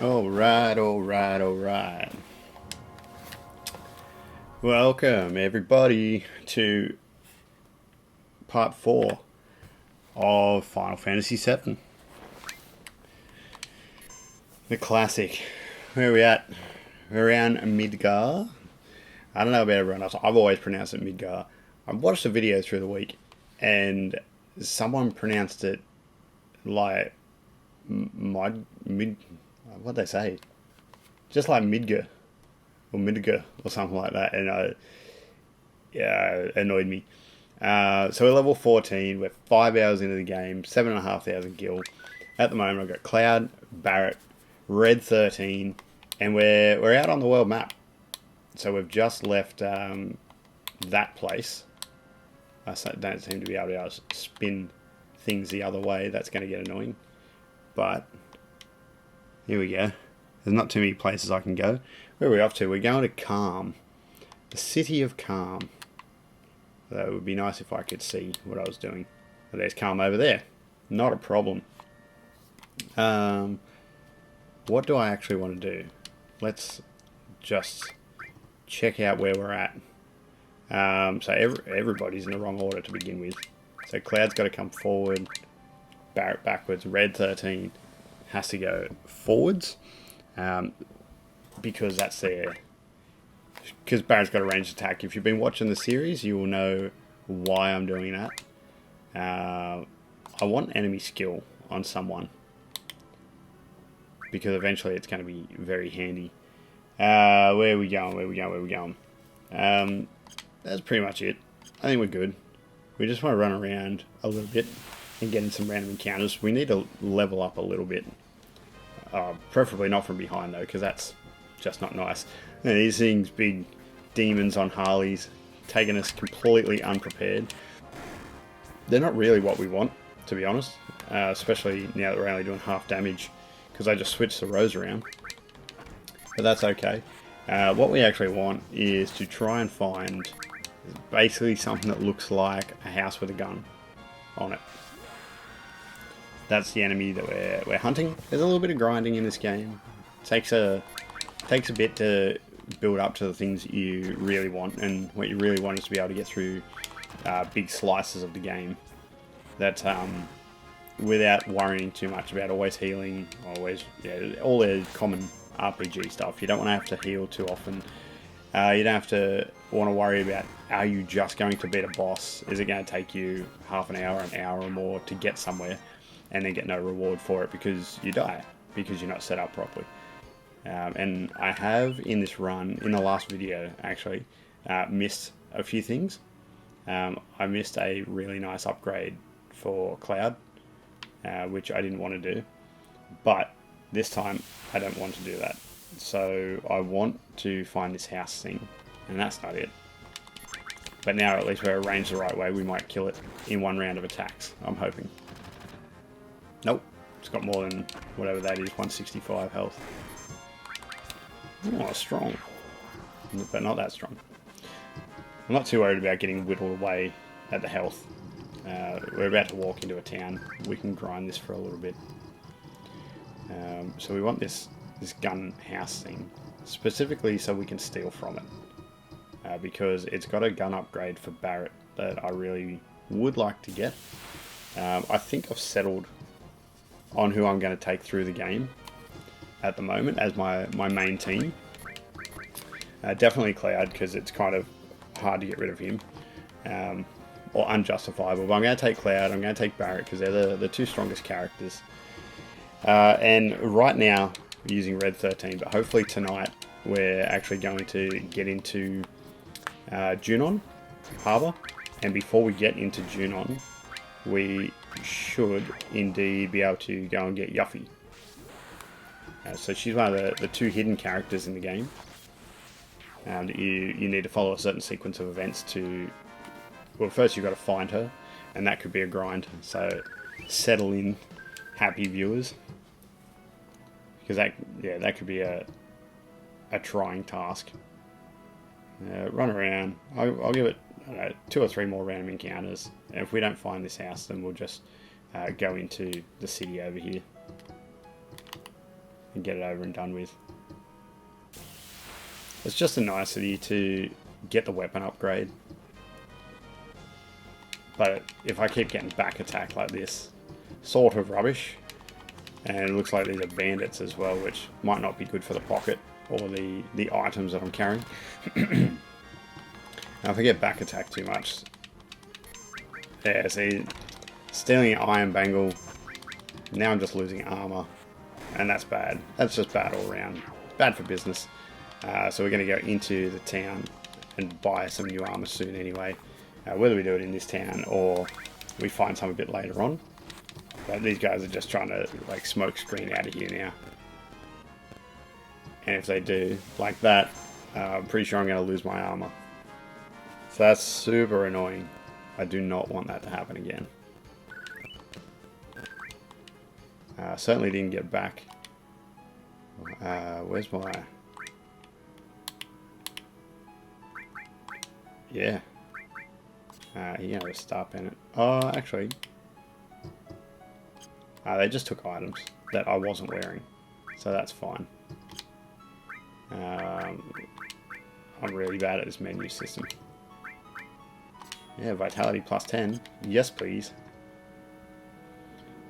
Alright, alright, alright. Welcome everybody to part 4 of Final Fantasy VII. The classic. Where are we at? We're around Midgar. I don't know about everyone else. I've always pronounced it Midgar. I watched a video through the week and someone pronounced it like what'd they say? Just like Midgar or Midgar or something like that, and it annoyed me. So we're level 14. We're 5 hours into the game. 7,500 gil. At the moment, I've got Cloud, Barret, Red 13, and we're out on the world map. So we've just left that place. I don't seem to be able to spin things the other way. That's going to get annoying. But here we go. There's not too many places I can go. Where are we off to? We're going to Kalm. The city of Kalm. So it would be nice if I could see what I was doing. But there's Kalm over there. Not a problem. What do I actually want to do? Let's just check out where we're at. So everybody's in the wrong order to begin with. So Cloud's got to come forward. Barret backwards. Red 13 has to go forwards. Because that's their... Because Barret's got a ranged attack. If you've been watching the series, you will know why I'm doing that. I want enemy skill on someone. Because eventually it's going to be very handy. Where are we going? Where are we going? Where are we going? That's pretty much it. I think we're good. We just want to run around a little bit and get in some random encounters. We need to level up a little bit. Preferably not from behind though, because that's just not nice. And these things, big demons on Harleys, taking us completely unprepared. They're not really what we want, to be honest. Especially now that we're only doing half damage, because I just switched the rows around. But that's okay. What we actually want is to try and find basically something that looks like a house with a gun on it. That's the enemy that we're hunting. There's a little bit of grinding in this game. Takes a bit to build up to the things you really want, and what you really want is to be able to get through big slices of the game. That without worrying too much about always healing, all the common RPG stuff. You don't want to have to heal too often. You don't have to want to worry about, are you just going to beat a boss? Is it going to take you half an hour or more to get somewhere, and then get no reward for it because you die, because you're not set up properly. And I have in this run, in the last video actually, missed a few things. I missed a really nice upgrade for Cloud, which I didn't want to do, but this time I don't want to do that. So I want to find this house thing, and that's not it. But now at least we're arranged the right way, we might kill it in one round of attacks, I'm hoping. Nope, it's got more than whatever that is, 165 health. Oh, strong. But not that strong. I'm not too worried about getting whittled away at the health. We're about to walk into a town. We can grind this for a little bit. So we want this gun house thing, specifically so we can steal from it. Because it's got a gun upgrade for Barret that I really would like to get. I think I've settled on who I'm going to take through the game at the moment as my main team. Definitely Cloud, because it's kind of hard to get rid of him, or unjustifiable. But I'm going to take Cloud, I'm going to take Barret, because they're the two strongest characters. And right now, we're using Red 13, but hopefully tonight we're actually going to get into Junon Harbour, and before we get into Junon, we should indeed be able to go and get Yuffie. So she's one of the two hidden characters in the game. You need to follow a certain sequence of events to... Well, first you've got to find her, and that could be a grind. So settle in, happy viewers, because that could be a trying task. Run around. I'll give it 2 or 3 more random encounters. And if we don't find this house, then we'll just go into the city over here. and get it over and done with. It's just a nicety to get the weapon upgrade. But if I keep getting back attack like this, sort of rubbish. And it looks like these are bandits as well, which might not be good for the pocket or the items that I'm carrying. Now if I get back attack too much, yeah, see, stealing an iron bangle, now I'm just losing armor, and that's bad. That's just bad all around. Bad for business. So we're going to go into the town and buy some new armor soon anyway. Whether we do it in this town or we find some a bit later on. But these guys are just trying to like smoke screen out of here now. And if they do like that, I'm pretty sure I'm going to lose my armor. So that's super annoying. I do not want that to happen again. Certainly didn't get back. Where's my... Yeah. You gotta stop in it. Oh, actually... they just took items that I wasn't wearing. So that's fine. I'm really bad at this menu system. Yeah, vitality plus 10. Yes, please.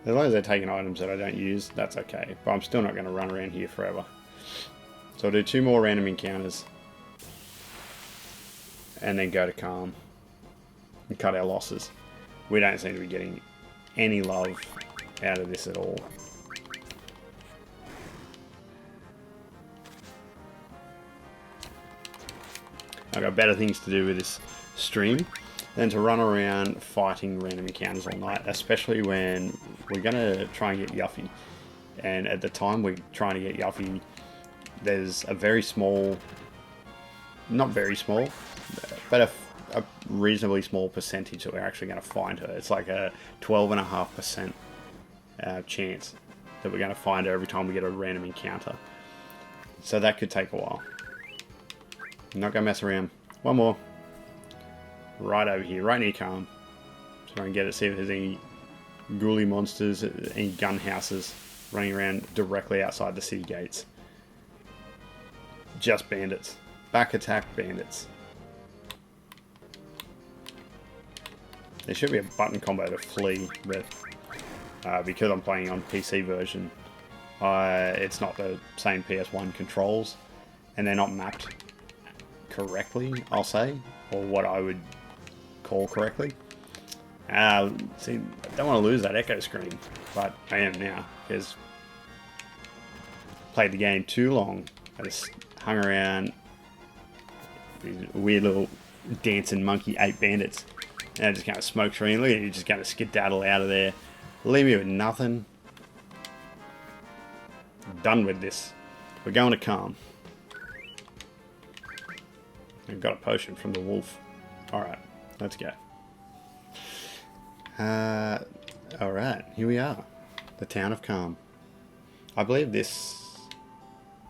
As long as they're taking items that I don't use, that's okay. But I'm still not going to run around here forever. So I'll do 2 more random encounters. And then go to Kalm. And cut our losses. We don't seem to be getting any love out of this at all. I've got better things to do with this stream than to run around fighting random encounters all night, especially when we're going to try and get Yuffie. And at the time we're trying to get Yuffie, there's a very small, not very small, but a reasonably small percentage that we're actually going to find her. It's like a 12.5% chance that we're going to find her every time we get a random encounter. So that could take a while. I'm not going to mess around. One more. Right over here, right near Kalm. So I can get it, see if there's any ghouly monsters, any gun houses running around directly outside the city gates. Just bandits. Back attack bandits. There should be a button combo to flee, but because I'm playing on PC version, it's not the same PS1 controls, and they're not mapped correctly, I'll say, or what I would call correctly. See, I don't want to lose that echo screen, but I am now, because I played the game too long. I just hung around these weird little dancing monkey ape bandits, and I just kind of smoke screen. Look at you, just kind of skedaddle out of there. Leave me with nothing. Done with this. We're going to Kalm. I've got a potion from the wolf. Alright, let's go. Alright, here we are. The town of Kalm. I believe this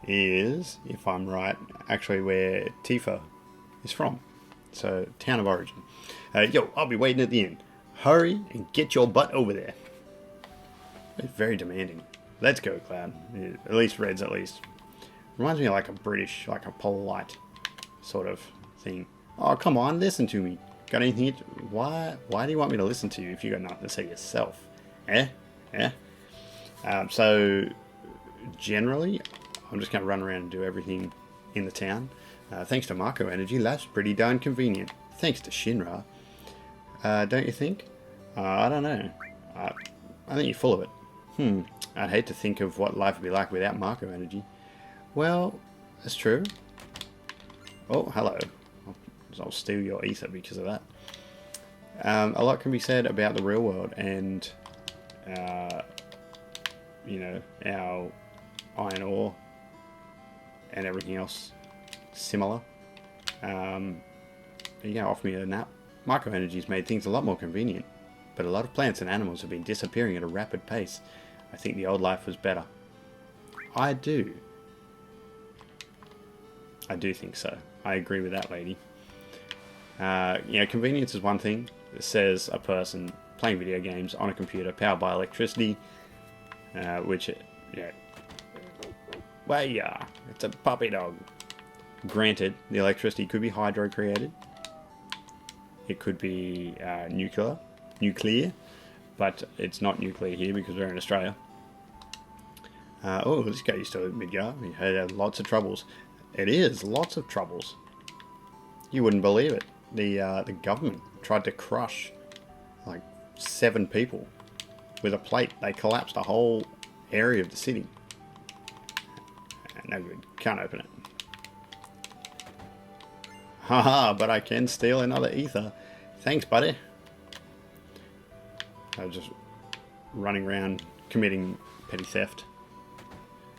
is, if I'm right, actually where Tifa is from. So, town of origin. Yo, I'll be waiting at the inn. Hurry and get your butt over there. It's very demanding. Let's go, Cloud. Yeah, at least Red's at least. Reminds me of like a British, like a polite sort of thing. Oh, come on, listen to me. Got anything? Why do you want me to listen to you if you got nothing to say yourself? So generally, I'm just going to run around and do everything in the town. Thanks to Marco Energy, life's pretty darn convenient. Thanks to Shinra. Don't you think? I don't know. I think you're full of it. I'd hate to think of what life would be like without Marco Energy. Well, that's true. Oh, hello. I'll steal your ether because of that. A lot can be said about the real world and, you know, our iron ore and everything else similar. You know, offer me a nap. Micro Energy's made things a lot more convenient, but a lot of plants and animals have been disappearing at a rapid pace. I think the old life was better. I do think so. I agree with that lady. You know, convenience is one thing, says a person playing video games on a computer powered by electricity, which, you know, Well, yeah, it's a puppy dog. Granted, the electricity could be hydro created. It could be nuclear, but it's not nuclear here because we're in Australia. Oh, this guy used to live in Midgar. He had lots of troubles. It is lots of troubles. You wouldn't believe it. The government tried to crush like 7 people with a plate. They collapsed a whole area of the city. No good. Can't open it. Haha, but I can steal another ether. Thanks, buddy. I was just running around committing petty theft.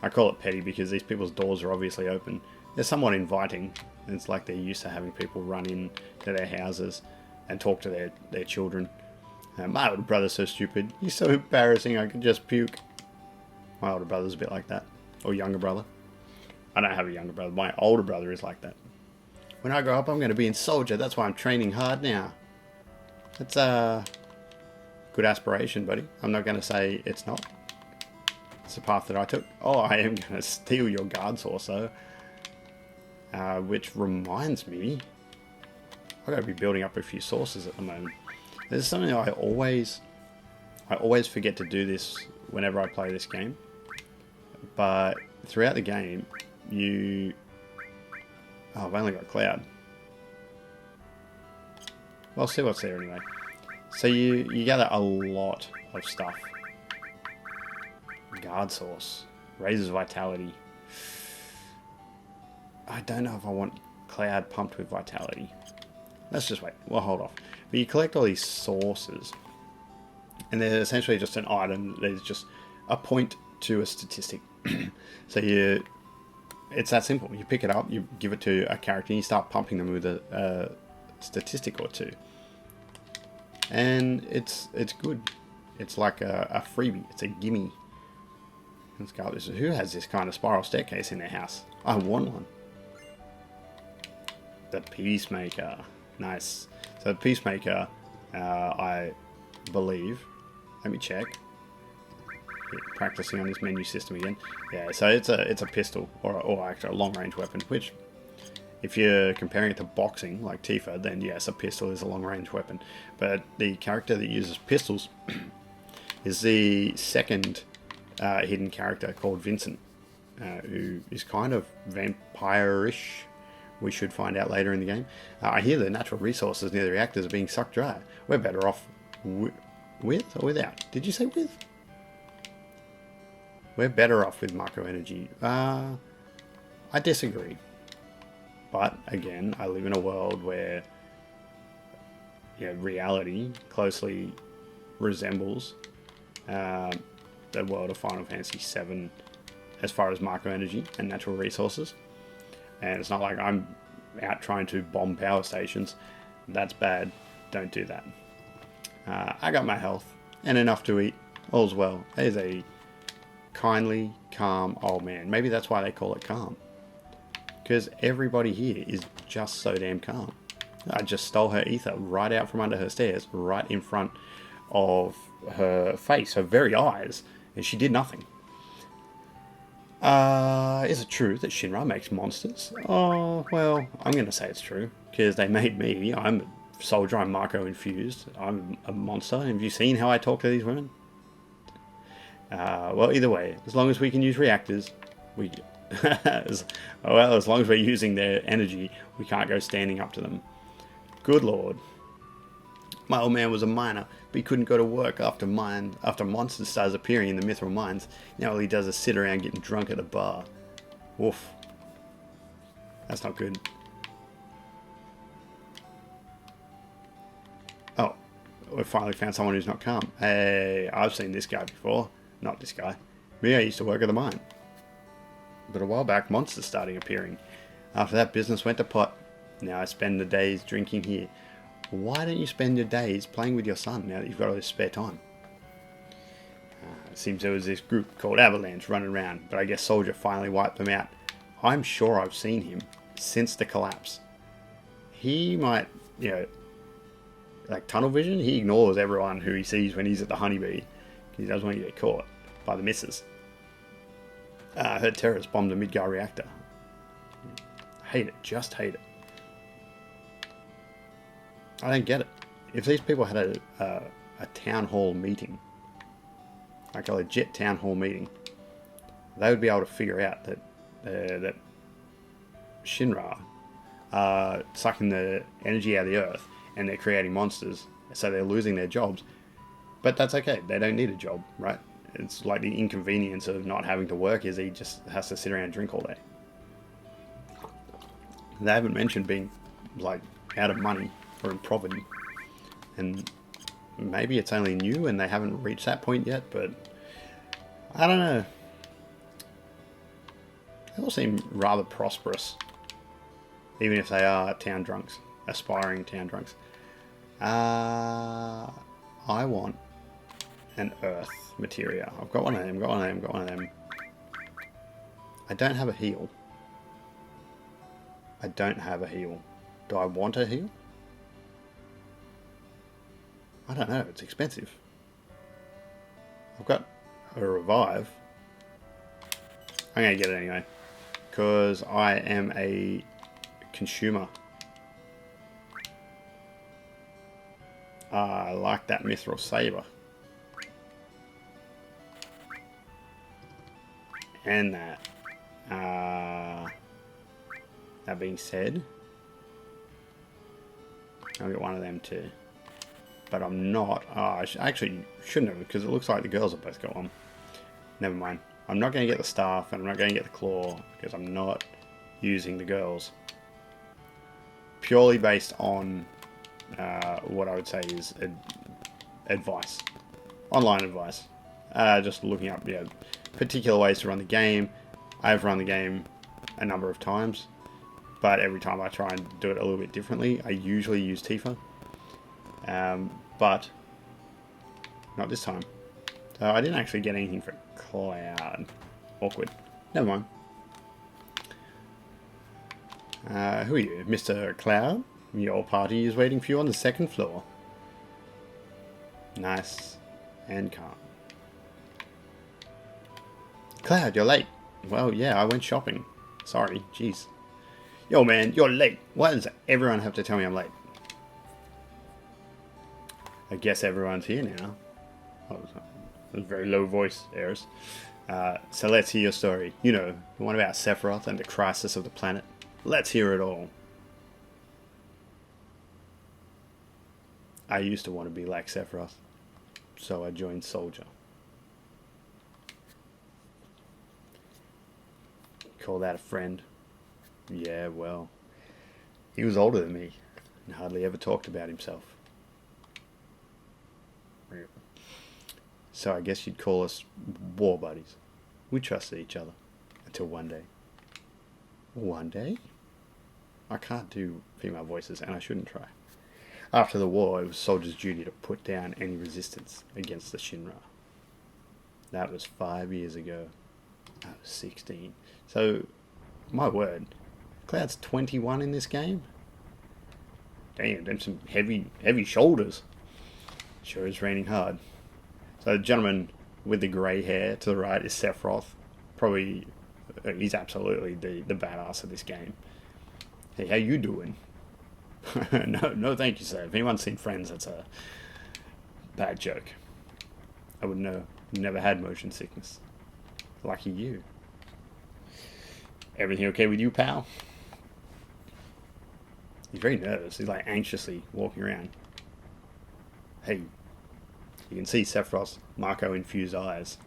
I call it petty because these people's doors are obviously open. They're somewhat inviting. It's like they're used to having people run in to their houses and talk to their children. My older brother's so stupid. He's so embarrassing I could just puke. My older brother's a bit like that. Or younger brother. I don't have a younger brother. My older brother is like that. When I grow up, I'm going to be a soldier. That's why I'm training hard now. That's a good aspiration, buddy. I'm not going to say it's not. It's the path that I took. Oh, I am going to steal your guard source, though. Which reminds me, I've got to be building up a few sources at the moment. There's something I always forget to do this whenever I play this game. But throughout the game, I've only got cloud. Well, see what's there anyway. So you gather a lot of stuff. Guard source. Raises vitality. I don't know if I want cloud pumped with vitality. Let's just wait. We'll hold off. But you collect all these sources. And they're essentially just an item. There's just a point to a statistic. So it's that simple. You pick it up, you give it to a character, and you start pumping them with a statistic or two. And it's good. It's like a freebie. It's a gimme. Let's go. Who has this kind of spiral staircase in their house? I want one. The Peacemaker. Nice. So the Peacemaker, I believe. Let me check. Practicing on this menu system again. Yeah, so it's a pistol or actually a long range weapon, which if you're comparing it to boxing like Tifa, then yes, a pistol is a long range weapon. But the character that uses pistols is the second hidden character called Vincent, who is kind of vampire-ish. We should find out later in the game. I hear the natural resources near the reactors are being sucked dry. We're better off with or without? Did you say with? We're better off with macro energy. I disagree. But again, I live in a world where reality closely resembles the world of Final Fantasy VII as far as macro energy and natural resources. And it's not like I'm out trying to bomb power stations. That's bad. Don't do that. I got my health and enough to eat. All's well. There's a kindly, calm old man. Maybe that's why they call it Kalm. Because everybody here is just so damn calm. I just stole her ether right out from under her stairs, right in front of her face, her very eyes, and she did nothing. Is it true that Shinra makes monsters? Oh, well, I'm going to say it's true, because they made me. I'm a soldier, I'm Marco infused, I'm a monster. Have you seen how I talk to these women? Well, either way, as long as we can use reactors, as long as we're using their energy, we can't go standing up to them. Good lord. My old man was a miner, but he couldn't go to work after monsters started appearing in the Mythril Mines. Now all he does is sit around getting drunk at a bar. Woof. That's not good. Oh, we finally found someone who's not calm. Hey, I've seen this guy before. Not this guy. Me, I used to work at the mine. But a while back, monsters started appearing. After that, business went to pot. Now I spend the days drinking here. Why don't you spend your days playing with your son now that you've got all this spare time? It seems there was this group called Avalanche running around, but I guess Soldier finally wiped them out. I'm sure I've seen him since the collapse. He might, like tunnel vision, he ignores everyone who he sees when he's at the honeybee. He doesn't want to get caught by the missus. I heard terrorists bombed a Midgar reactor. Hate it. Just hate it. I don't get it. If these people had a town hall meeting, like a legit town hall meeting, they would be able to figure out that that Shinra are sucking the energy out of the earth and they're creating monsters, so they're losing their jobs. But that's okay. They don't need a job, right? It's like the inconvenience of not having to work is he just has to sit around and drink all day. They haven't mentioned being like out of money or in poverty. And maybe it's only new and they haven't reached that point yet, but I don't know. They all seem rather prosperous, even if they are town drunks, aspiring town drunks. I want an earth materia. I've got one of them, got one of them, got one of them. I don't have a heal. I don't have a heal. Do I want a heal? I don't know, it's expensive. I've got a revive. I'm going to get it anyway, because I am a consumer. I like that Mythril Saber. And that. That being said, I'll get one of them too. But I'm not. I actually shouldn't have, because it looks like the girls have both got one. Never mind. I'm not going to get the staff, and I'm not going to get the claw, because I'm not using the girls. Purely based on what I would say is advice. Online advice. Just looking up particular ways to run the game. I've run the game a number of times, but every time I try and do it a little bit differently. I usually use Tifa, but not this time. So I didn't actually get anything for Cloud. Awkward. Never mind. Who are you? Mr. Cloud? Your party is waiting for you on the second floor. Nice and calm. Cloud, you're late. Well, yeah, I went shopping. Sorry, jeez. Yo, man, you're late. Why does everyone have to tell me I'm late? I guess everyone's here now. Oh, that was a very low voice, Eris. So let's hear your story. You know, the one about Sephiroth and the crisis of the planet. Let's hear it all. I used to want to be like Sephiroth, so I joined Soldier. Call that a friend? Yeah, well, he was older than me and hardly ever talked about himself. So I guess you'd call us war buddies. We trusted each other until one day. One day? I can't do female voices, and I shouldn't try. After the war, it was Soldier's duty to put down any resistance against the Shinra. That was 5 years ago. I was 16. So, my word, Cloud's 21 in this game? Damn, them some heavy shoulders. Sure is raining hard. So the gentleman with the grey hair to the right is Sephiroth. Probably, he's absolutely the badass of this game. Hey, how you doing? No, thank you, sir. If anyone's seen Friends, that's a bad joke. I would know. Never had motion sickness. Lucky you. Everything okay with you, pal? He's very nervous. He's like anxiously walking around. Hey, you can see Sephiroth's Marco-infused eyes.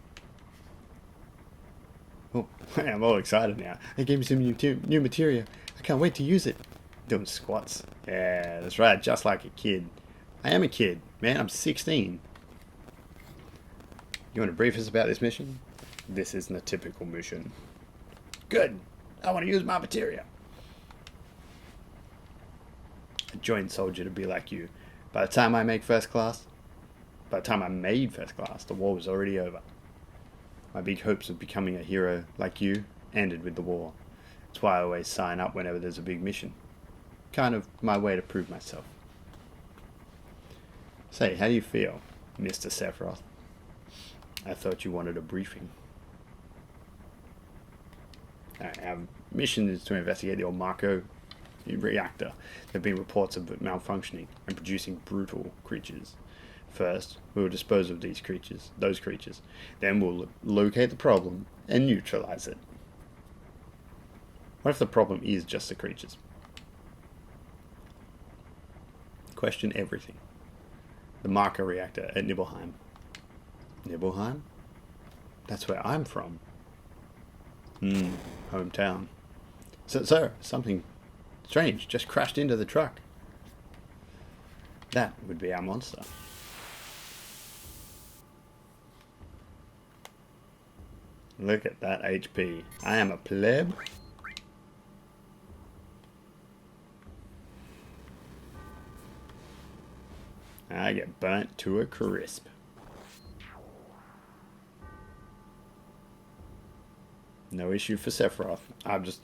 Oh, I'm all excited now. They gave me some new materia. I can't wait to use it. Doing squats. Yeah, that's right, just like a kid. I am a kid, man. I'm 16. You want to brief us about this mission? This isn't a typical mission. Good. I want to use my materia. I joined Soldier to be like you. By the time I made first class, the war was already over. My big hopes of becoming a hero like you ended with the war. That's why I always sign up whenever there's a big mission. Kind of my way to prove myself. Say, how do you feel, Mr. Sephiroth? I thought you wanted a briefing. Our mission is to investigate the old Marco reactor. There have been reports of it malfunctioning and producing brutal creatures. First, we will dispose of those creatures. Then we'll locate the problem and neutralize it. What if the problem is just the creatures? Question everything. The Marco reactor at Nibelheim. Nibelheim? That's where I'm from. Hometown. So, something strange just crashed into the truck. That would be our monster. Look at that HP. I am a pleb. I get burnt to a crisp. No issue for Sephiroth. I'm just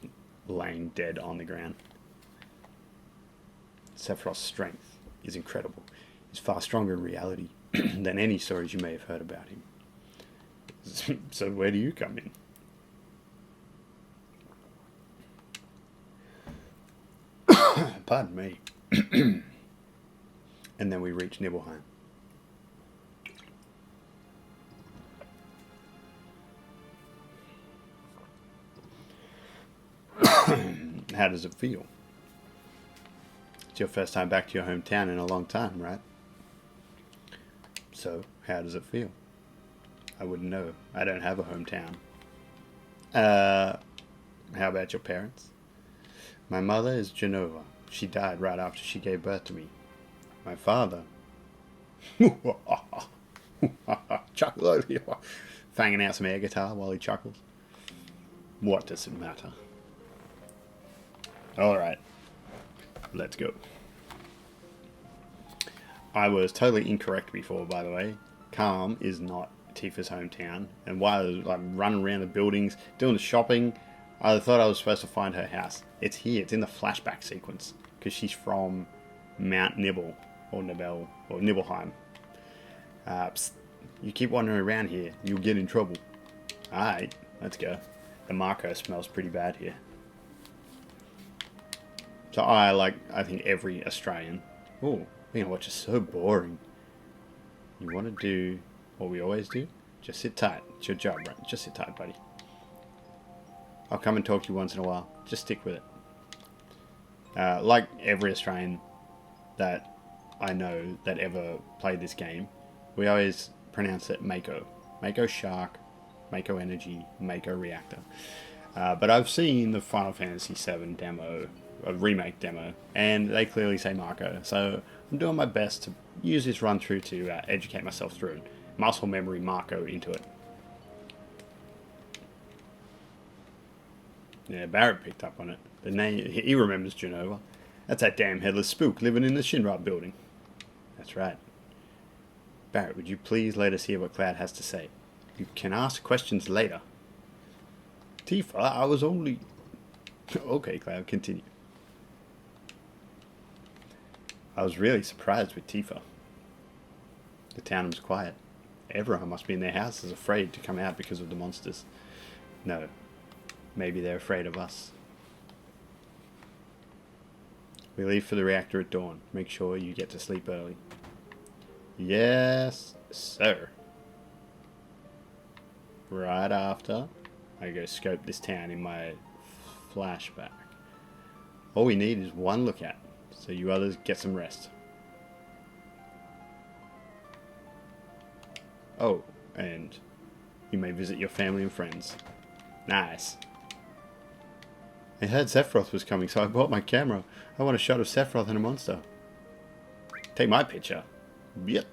laying dead on the ground. Sephiroth's strength is incredible. He's far stronger in reality than any stories you may have heard about him. So where do you come in? Pardon me. And then we reach Nibelheim. How does it feel? It's your first time back to your hometown in a long time, right? So, how does it feel? I wouldn't know. I don't have a hometown. How about your parents? My mother is Genova. She died right after she gave birth to me. My father... Chuckle, fanging out some air guitar while he chuckles. What does it matter? Alright. Let's go. I was totally incorrect before, by the way. Kalm is not Tifa's hometown. And while I was running around the buildings, doing the shopping, I thought I was supposed to find her house. It's here. It's in the flashback sequence. Because she's from Mount Nibel. Or Nibel. Or Nibelheim. Psst. You keep wandering around here, you'll get in trouble. Alright, let's go. The Marco smells pretty bad here. So I think every Australian. Oh, being watch is so boring. You want to do what we always do? Just sit tight. It's your job, right? Just sit tight, buddy. I'll come and talk to you once in a while. Just stick with it. Like every Australian that I know that ever played this game, we always pronounce it Mako. Mako Shark, Mako Energy, Mako Reactor. But I've seen the Final Fantasy VII demo, a remake demo, and they clearly say Marco. So I'm doing my best to use this run through to educate myself through it. Muscle memory Marco into it. Yeah, Barrett picked up on it. The name, he remembers Genova. That's that damn headless spook living in the Shinra building. That's right. Barrett, would you please let us hear what Cloud has to say? You can ask questions later. Tifa, I was only... Okay, Cloud, continue. I was really surprised with Tifa. The town was quiet. Everyone must be in their houses afraid to come out because of the monsters. No. Maybe they're afraid of us. We leave for the reactor at dawn. Make sure you get to sleep early. Yes, sir. Right after I go scope this town in my flashback. All we need is one look at, so you others get some rest. Oh, and you may visit your family and friends. Nice. I heard Sephiroth was coming, so I bought my camera. I want a shot of Sephiroth and a monster. Take my picture. Bitch.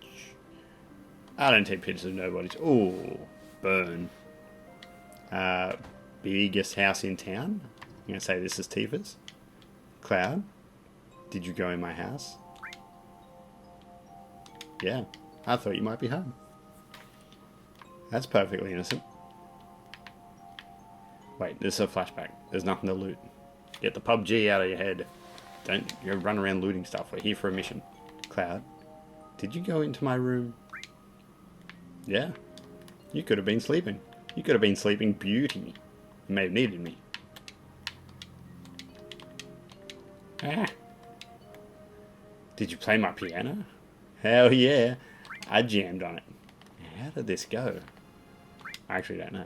I don't take pictures of nobody's. Ooh, burn. Biggest house in town? I'm going to say this is Tifa's. Cloud, did you go in my house? Yeah, I thought you might be home. That's perfectly innocent. Wait, this is a flashback. There's nothing to loot. Get the PUBG out of your head. Don't go run around looting stuff. We're here for a mission. Cloud, did you go into my room? Yeah. You could have been sleeping. You could have been sleeping beauty. You may have needed me. Ah. Did you play my piano? Hell yeah. I jammed on it. How did this go? I actually don't know.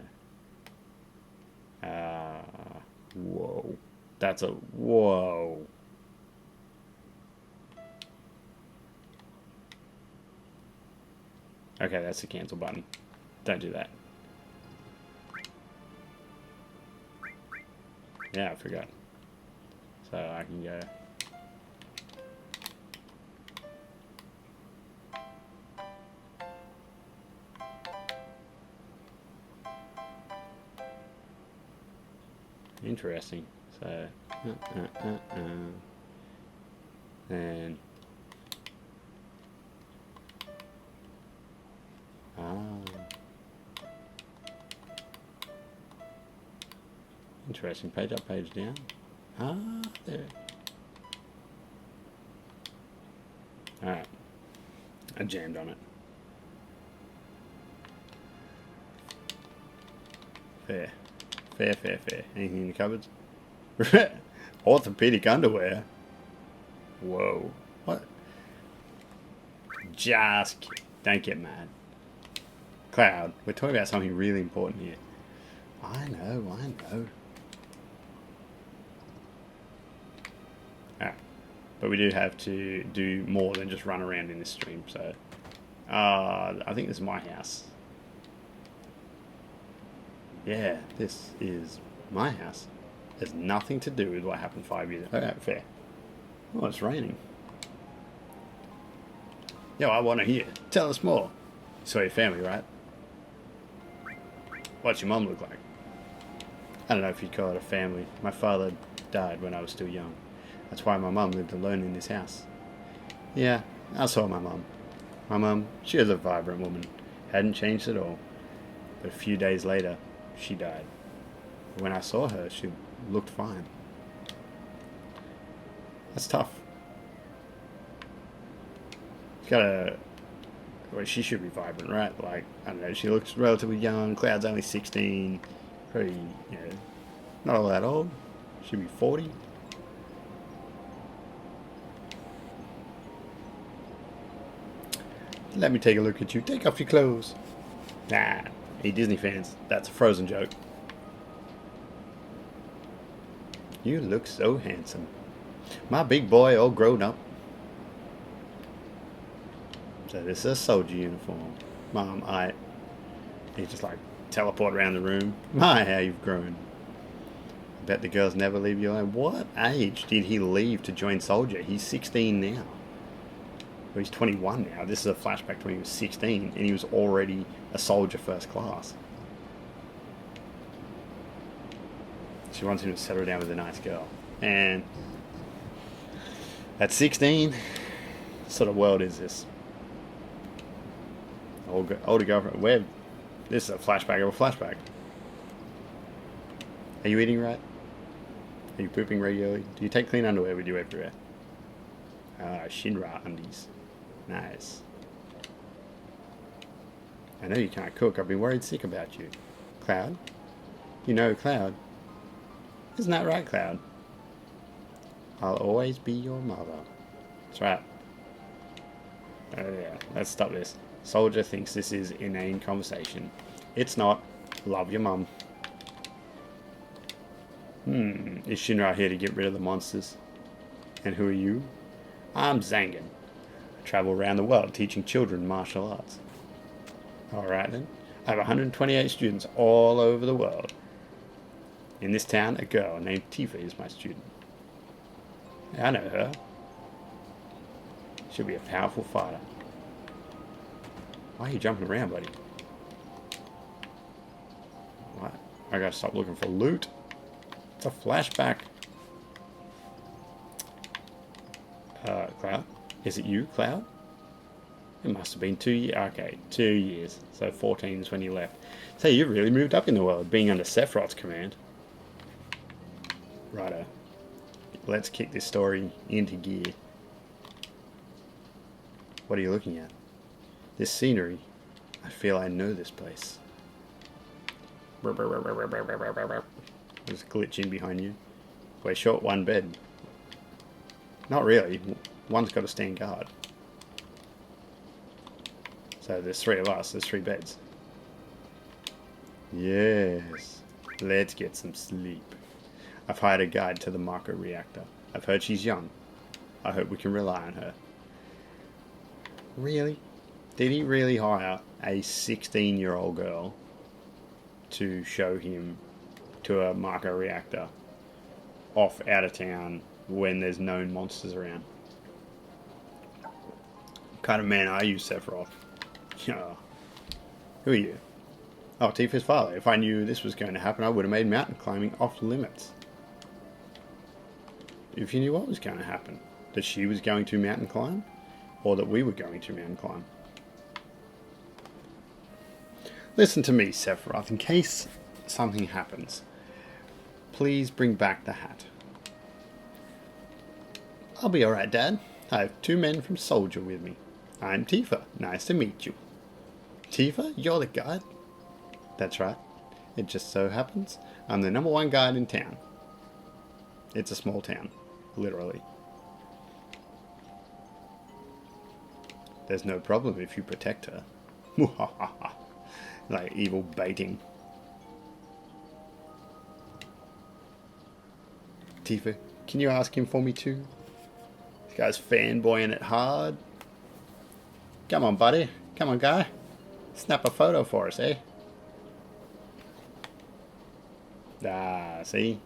Whoa. That's a... Whoa. Okay, that's the cancel button. Don't do that. Yeah, I forgot. So I can go... Interesting. So... And... Interesting. Page up, page down. There. Alright. I jammed on it. Fair. Fair, fair, fair. Anything in the cupboards? Orthopedic underwear? Whoa. What? Just... Don't get mad. Cloud, we're talking about something really important here. I know, I know. Alright. But we do have to do more than just run around in this stream, so... I think this is my house. Yeah, this is my house. There's nothing to do with what happened 5 years ago. Okay, fair. Oh, it's raining. Yo, I want to hear. Tell us more. You saw your family, right? What's your mum look like? I don't know if you'd call it a family. My father died when I was still young. That's why my mum lived alone in this house. Yeah, I saw my mum. My mum, she was a vibrant woman. Hadn't changed at all. But a few days later, she died. When I saw her, she looked fine. That's tough. She's got a... Well, she should be vibrant, right? Like, I don't know, she looks relatively young. Cloud's only 16. Pretty, you know, not all that old. Should be 40. Let me take a look at you. Take off your clothes. Nah, hey Disney fans, that's a Frozen joke. You look so handsome. My big boy all grown up. So this is a soldier uniform. Mom, he just like teleport around the room. My, how you've grown. I bet the girls never leave you alone. What age did he leave to join soldier? He's 16 now. Well, he's 21 now. This is a flashback to when he was 16 and he was already a soldier first class. She wants him to settle down with a nice girl. And at 16, what sort of world is this? Older girlfriend. Where? This is a flashback of a flashback. Are you eating right? Are you pooping regularly? Do you take clean underwear with you everywhere? Shinra undies. Nice. I know you can't cook. I've been worried sick about you. Cloud? You know Cloud. Isn't that right, Cloud? I'll always be your mother. That's right. Yeah, let's stop this. Soldier thinks this is inane conversation. It's not. Love your mum. Is Shinra here to get rid of the monsters? And who are you? I'm Zangan. I travel around the world teaching children martial arts. Alright then. I have 128 students all over the world. In this town, a girl named Tifa is my student. I know her. She'll be a powerful fighter. Why are you jumping around, buddy? What? I gotta stop looking for loot. It's a flashback. Cloud? Is it you, Cloud? It must have been 2 years. Okay, 2 years. So 14 is when you left. So you really moved up in the world, being under Sephiroth's command. Righto. Let's kick this story into gear. What are you looking at? This scenery. I feel I know this place. There's a glitch in behind you. We're short one bed. Not really. One's got to stand guard. So there's 3 of us. There's 3 beds. Yes. Let's get some sleep. I've hired a guide to the Mako reactor. I've heard she's young. I hope we can rely on her. Really? Did he really hire a 16-year-old girl to show him to a Mako reactor off out of town when there's known monsters around? What kind of man are you, Sephiroth? Who are you? Oh, Tifa's father. If I knew this was going to happen, I would have made mountain climbing off limits. If you knew what was going to happen, that she was going to mountain climb, or that we were going to mountain climb. Listen to me, Sephiroth. In case something happens, please bring back the hat. I'll be alright, Dad. I have 2 men from Soldier with me. I'm Tifa. Nice to meet you. Tifa, you're the guide? That's right. It just so happens I'm the #1 guide in town. It's a small town, literally. There's no problem if you protect her. Like evil baiting. Tifa, can you ask him for me too? This guy's fanboying it hard. Come on, buddy. Come on, guy. Snap a photo for us, eh? Ah, see?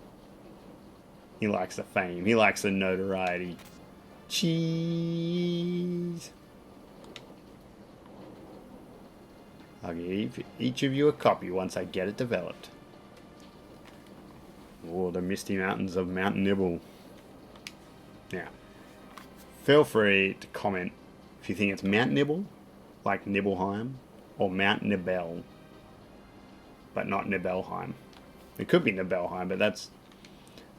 He likes the fame. He likes the notoriety. Cheese. I'll give each of you a copy once I get it developed. Oh, the misty mountains of Mount Nibble. Now, feel free to comment if you think it's Mount Nibble, like Nibelheim, or Mount Nibel, but not Nibelheim. It could be Nibelheim, but that's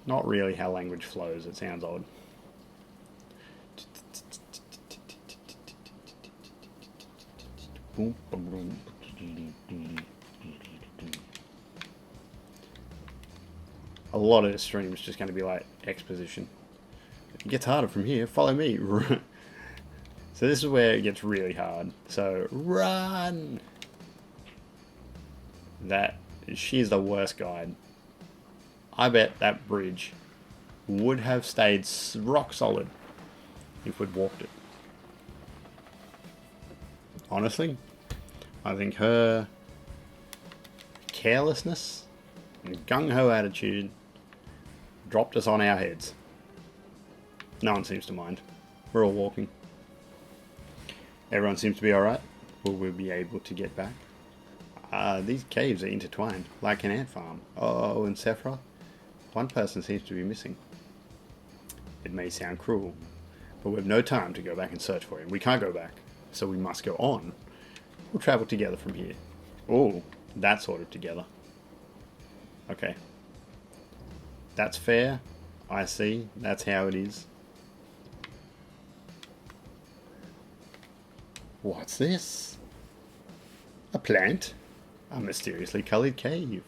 not really how language flows. It sounds odd. A lot of this stream is just going to be like exposition. It gets harder from here. Follow me. So this is where it gets really hard. So run. She is the worst guide. I bet that bridge would have stayed rock solid if we'd walked it. Honestly, I think her carelessness and gung-ho attitude dropped us on our heads. No one seems to mind. We're all walking. Everyone seems to be alright. Will we be able to get back? These caves are intertwined, like an ant farm. Oh, and Sephiroth? One person seems to be missing. It may sound cruel, but we have no time to go back and search for him. We can't go back, so we must go on. We'll travel together from here. Oh, that sort of together. Okay. That's fair. I see. That's how it is. What's this? A plant? A mysteriously coloured cave.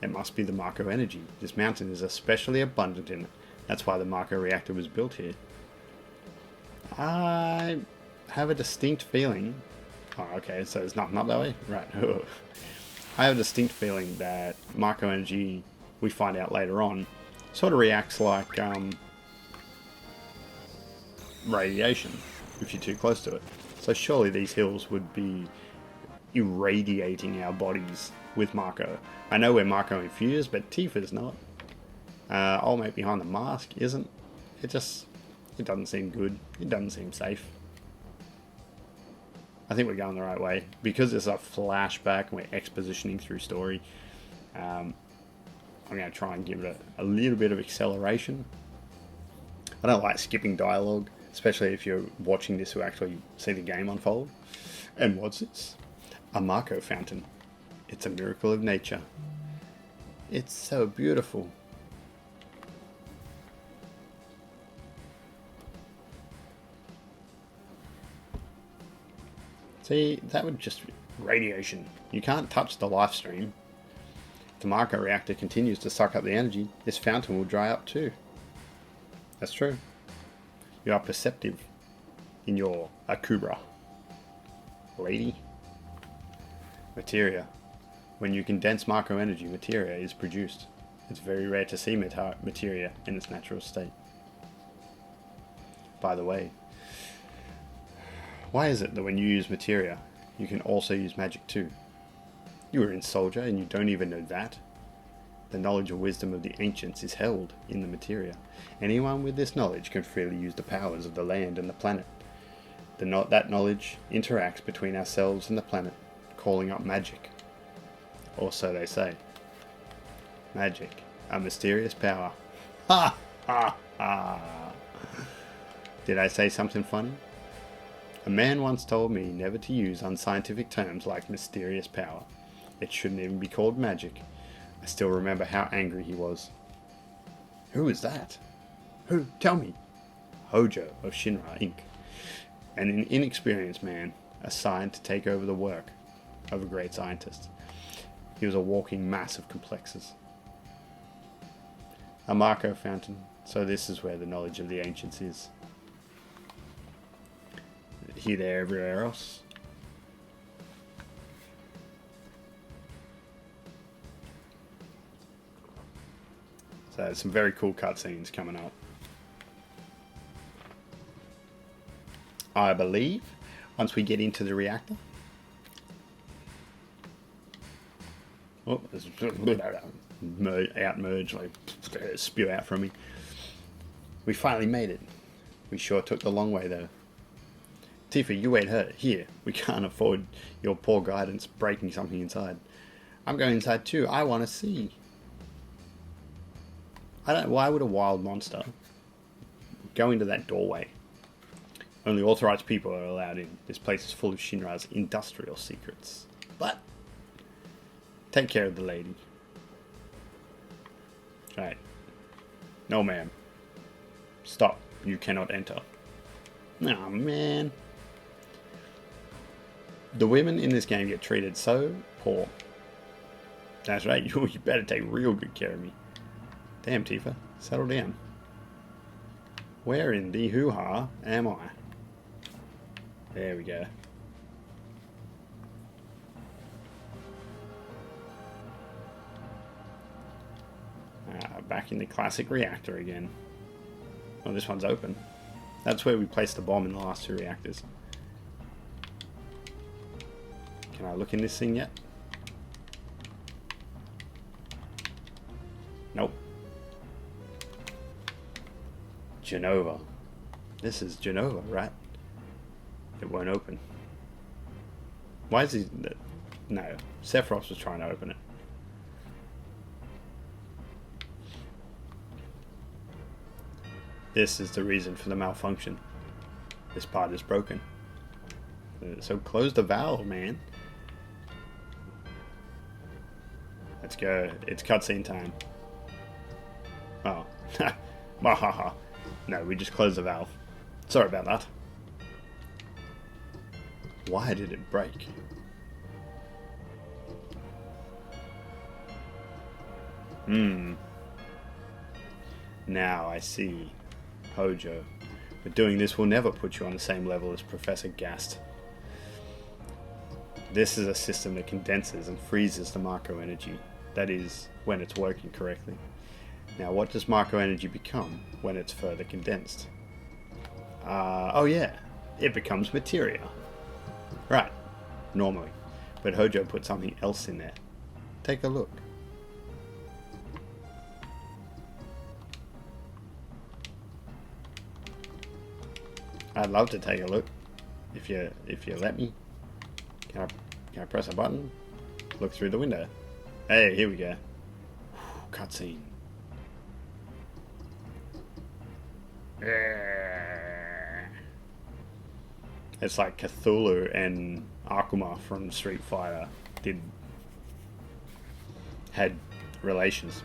It must be the Mako energy. This mountain is especially abundant in it. That's why the Mako reactor was built here. I have a distinct feeling... Oh, okay, so it's not that way? Right. I have a distinct feeling that Mako energy, we find out later on, sort of reacts like radiation if you're too close to it. So surely these hills would be irradiating our bodies with Mako. I know we're Mako infused, but Tifa's not. Old mate behind the mask isn't. It doesn't seem good. It doesn't seem safe. I think we're going the right way. Because it's a flashback and we're expositioning through story, I'm going to try and give it a little bit of acceleration. I don't like skipping dialogue, especially if you're watching this to actually see the game unfold. And what's this? A Mako fountain. It's a miracle of nature. It's so beautiful. See, that would just be radiation. You can't touch the life stream. If the Mako reactor continues to suck up the energy, this fountain will dry up too. That's true. You are perceptive in your Akubra. Lady. Materia. When you condense Marco energy, materia is produced. It's very rare to see materia in its natural state. By the way, why is it that when you use materia, you can also use magic too? You are in Soldier and you don't even know that? The knowledge and wisdom of the ancients is held in the materia. Anyone with this knowledge can freely use the powers of the land and the planet. That knowledge interacts between ourselves and the planet, calling up magic. Or so they say. Magic, a mysterious power. Ha ha ha! Did I say something funny? A man once told me never to use unscientific terms like mysterious power. It shouldn't even be called magic. I still remember how angry he was. Who is that? Who? Tell me. Hojo of Shinra Inc. An inexperienced man, assigned to take over the work of a great scientist. He was a walking mass of complexes. A Marco fountain, so this is where the knowledge of the ancients is. Here, there, everywhere else. So some very cool cutscenes coming up. I believe once we get into the reactor. Oh, there's merge, like spew out from me. We finally made it. We sure took the long way though. Tifa, you ain't hurt. Here, we can't afford your poor guidance breaking something inside. I'm going inside too. I want to see. Why would a wild monster go into that doorway? Only authorized people are allowed in. This place is full of Shinra's industrial secrets. But take care of the lady. Right. No, ma'am. Stop. You cannot enter. Oh, man. The women in this game get treated so poor. That's right. You better take real good care of me. Damn, Tifa. Settle down. Where in the hoo-ha am I? There we go. Back in the classic reactor again. Oh, this one's open. That's where we placed the bomb in the last two reactors. Can I look in this thing yet? Nope. Genova. This is Genova, right? It won't open. Why is he... No. Sephiroth was trying to open it. This is the reason for the malfunction. This part is broken. So close the valve, man. Let's go. It's cutscene time. Oh. No, we just closed the valve. Sorry about that. Why did it break? Now I see. Hojo. But doing this will never put you on the same level as Professor Gast. This is a system that condenses and freezes the Marco energy. That is, when it's working correctly. Now, what does Marco energy become when it's further condensed? Oh yeah, it becomes materia. Right, normally. But Hojo put something else in there. Take a look. I'd love to take a look, if you let me. Can I press a button? Look through the window. Hey, here we go. Cutscene. It's like Cthulhu and Akuma from Street Fighter had relations.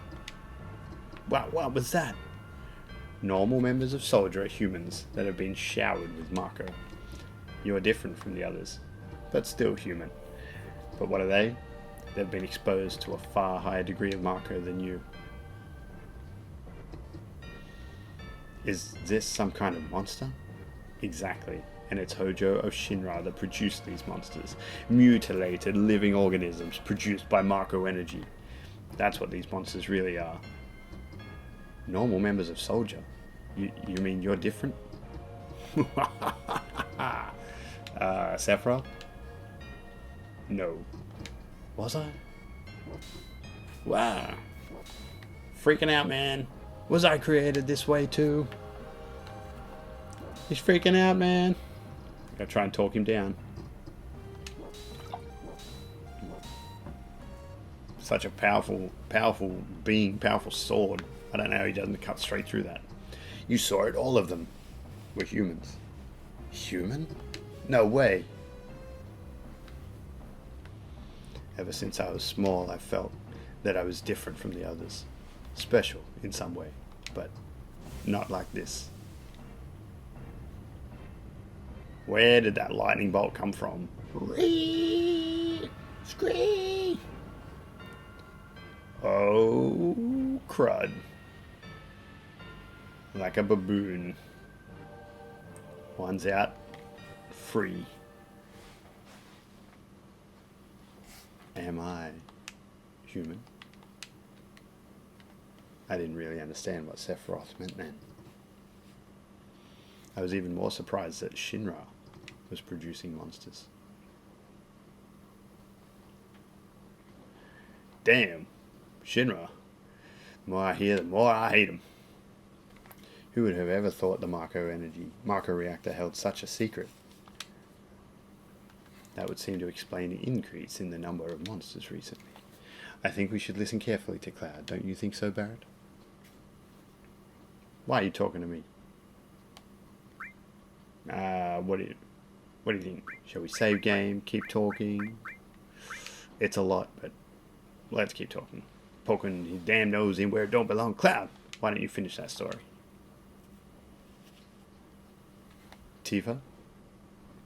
What was that? Normal members of Soldier are humans that have been showered with Marco. You are different from the others, but still human. But what are they? They've been exposed to a far higher degree of Marco than you. Is this some kind of monster? Exactly. And it's Hojo of Shinra that produced these monsters. Mutilated living organisms produced by Mako energy. That's what these monsters really are. Normal members of Soldier? You mean you're different? Sephiroth? No. Was I? Wow. Freaking out, man. Was I created this way too? He's freaking out, man. Gotta try and talk him down. Such a powerful being, powerful sword. I don't know how he doesn't cut straight through that. You saw it, all of them were humans. Human? No way. Ever since I was small, I felt that I was different from the others. Special in some way, but not like this. Where did that lightning bolt come from? Scream! Oh, crud. Like a baboon. One's out. Free. Am I human? I didn't really understand what Sephiroth meant then. I was even more surprised that Shinra was producing monsters. Damn, Shinra. The more I hear, the more I hate him. Who would have ever thought the Mako reactor held such a secret? That would seem to explain the increase in the number of monsters recently. I think we should listen carefully to Cloud. Don't you think so, Barret? Why are you talking to me? What do you think? Shall we save game? Keep talking? It's a lot, but let's keep talking. Poking his damn nose in where it don't belong. Cloud, why don't you finish that story? Tifa,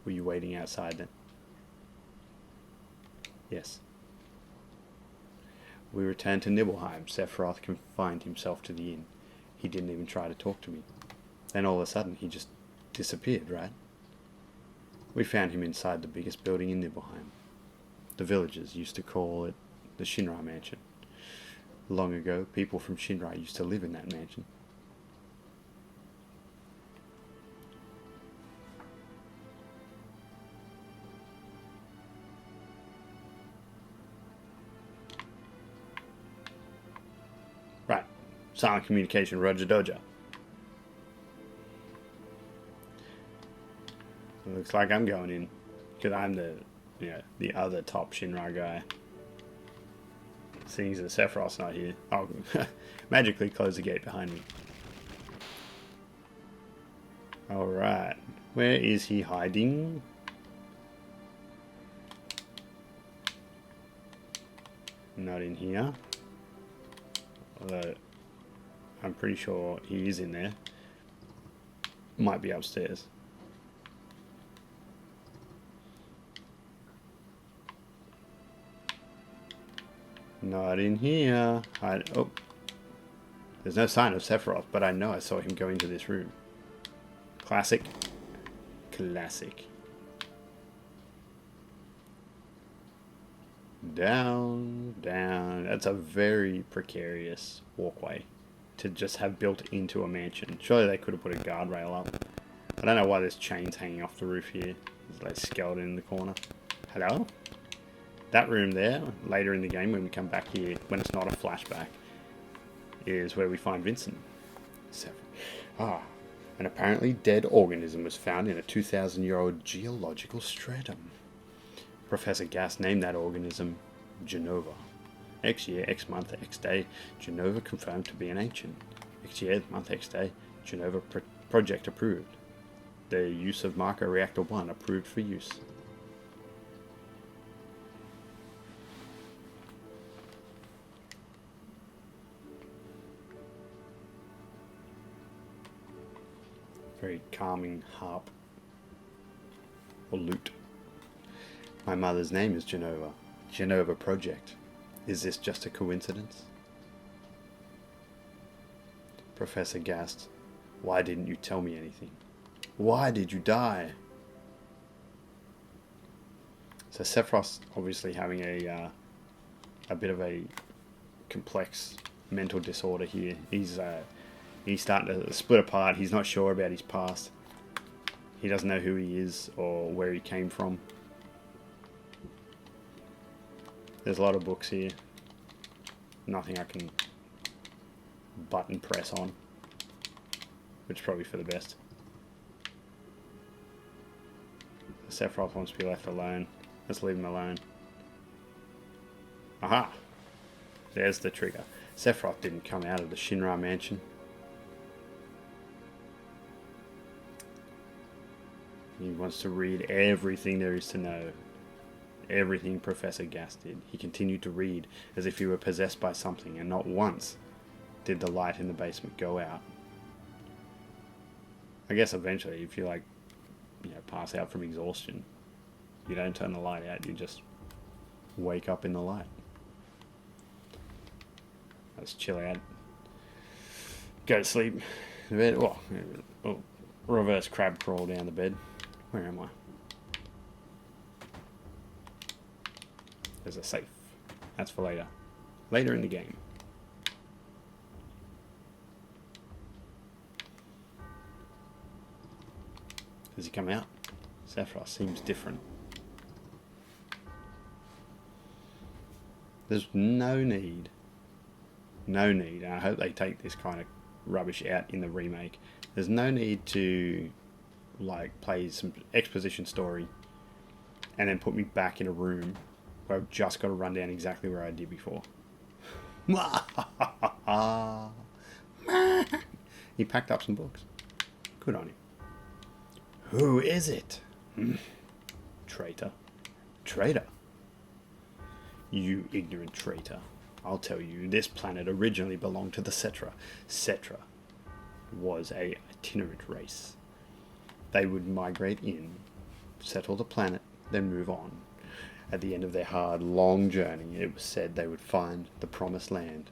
were you waiting outside then? Yes. We returned to Nibelheim. Sephiroth confined himself to the inn. He didn't even try to talk to me. Then all of a sudden, he just disappeared, right? We found him inside the biggest building in Nibelheim. The villagers used to call it the Shinra Mansion. Long ago, people from Shinra used to live in that mansion. Right. Silent communication, Roger Doja. Looks like I'm going in, because I'm the other top Shinra guy. Seeing as Sephiroth's not here, I'll magically close the gate behind me. Alright, where is he hiding? Not in here. Although, I'm pretty sure he is in there. Might be upstairs. Not in here. Oh. There's no sign of Sephiroth, but I know I saw him go into this room. Classic. Classic. Down, down. That's a very precarious walkway to just have built into a mansion. Surely they could have put a guardrail up. I don't know why there's chains hanging off the roof here. There's like a skeleton in the corner. Hello? That room there, later in the game when we come back here, when it's not a flashback, is where we find Vincent. An apparently dead organism was found in a 2,000-year-old geological stratum. Professor Gass named that organism Genova. X year, X month, X day, Genova confirmed to be an ancient. X year, month, X day, Genova project approved. The use of Mako Reactor 1 approved for use. Very calming harp or lute. My mother's name is Genova. Genova Project. Is this just a coincidence? Professor Gast Why didn't you tell me anything? Why did you die? So Sephiroth's obviously having a bit of a complex mental disorder here. He's starting to split apart. He's not sure about his past. He doesn't know who he is or where he came from. There's a lot of books here. Nothing I can button press on, which is probably for the best. Sephiroth wants to be left alone. Let's leave him alone. Aha! There's the trigger. Sephiroth didn't come out of the Shinra mansion. He wants to read everything there is to know. Everything Professor Gas did. He continued to read as if he were possessed by something, and not once did the light in the basement go out. I guess eventually, if you pass out from exhaustion, you don't turn the light out, you just wake up in the light. Let's chill out. Go to sleep. In bed. Oh, reverse crab crawl down the bed. Where am I? There's a safe. That's for later. Later in the game. Does he come out? Sephiroth seems different. There's no need, and I hope they take this kind of rubbish out in the remake. There's no need to play some exposition story and then put me back in a room where I've just got to run down exactly where I did before. He packed up some books. Good on him. Who is it? Traitor. Traitor. You ignorant traitor. I'll tell you, this planet originally belonged to the Cetra. Cetra was a itinerant race. They would migrate in, settle the planet, then move on. At the end of their hard, long journey, it was said they would find the promised land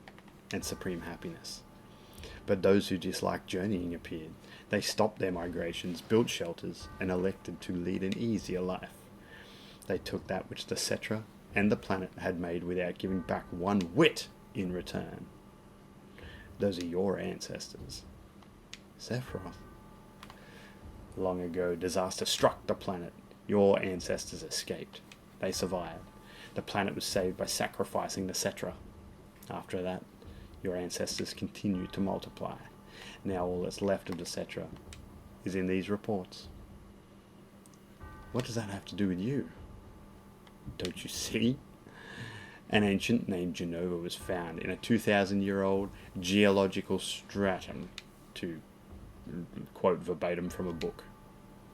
and supreme happiness. But those who disliked journeying appeared. They stopped their migrations, built shelters, and elected to lead an easier life. They took that which the Cetra and the planet had made without giving back one whit in return. Those are your ancestors. Sephiroth. Long ago, disaster struck the planet. Your ancestors escaped. They survived. The planet was saved by sacrificing the Cetra. After that, your ancestors continued to multiply. Now all that's left of the Cetra is in these reports. What does that have to do with you? Don't you see? An ancient named Genova was found in a 2,000-year-old geological stratum, to quote verbatim from a book.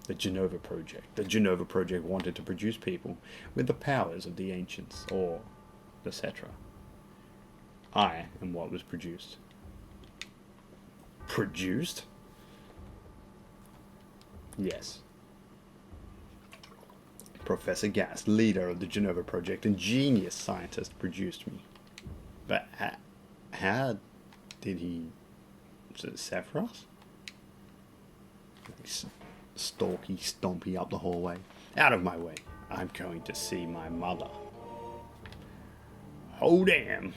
The Genova Project. The Genova Project wanted to produce people with the powers of the ancients, or the Cetra. I am what was produced. Produced? Yes. Professor Gas, leader of the Genova Project and genius scientist, produced me. But how did he... Was it Sephiroth? Stalky, stompy up the hallway. Out of my way. I'm going to see my mother. Oh, damn.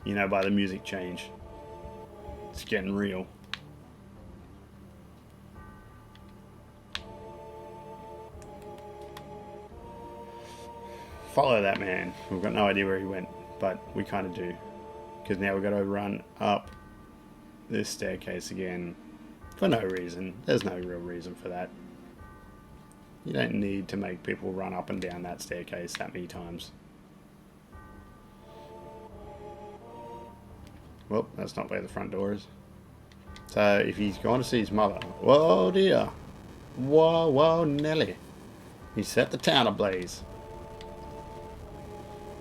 You know, by the music change. It's getting real. Follow that man. We've got no idea where he went, but we kind of do. Because now we've got to run up this staircase again. For no reason. There's no real reason for that. You don't need to make people run up and down that staircase that many times. Well, that's not where the front door is. So, if he's going to see his mother... Whoa, dear. Whoa, whoa, Nelly. He set the town ablaze.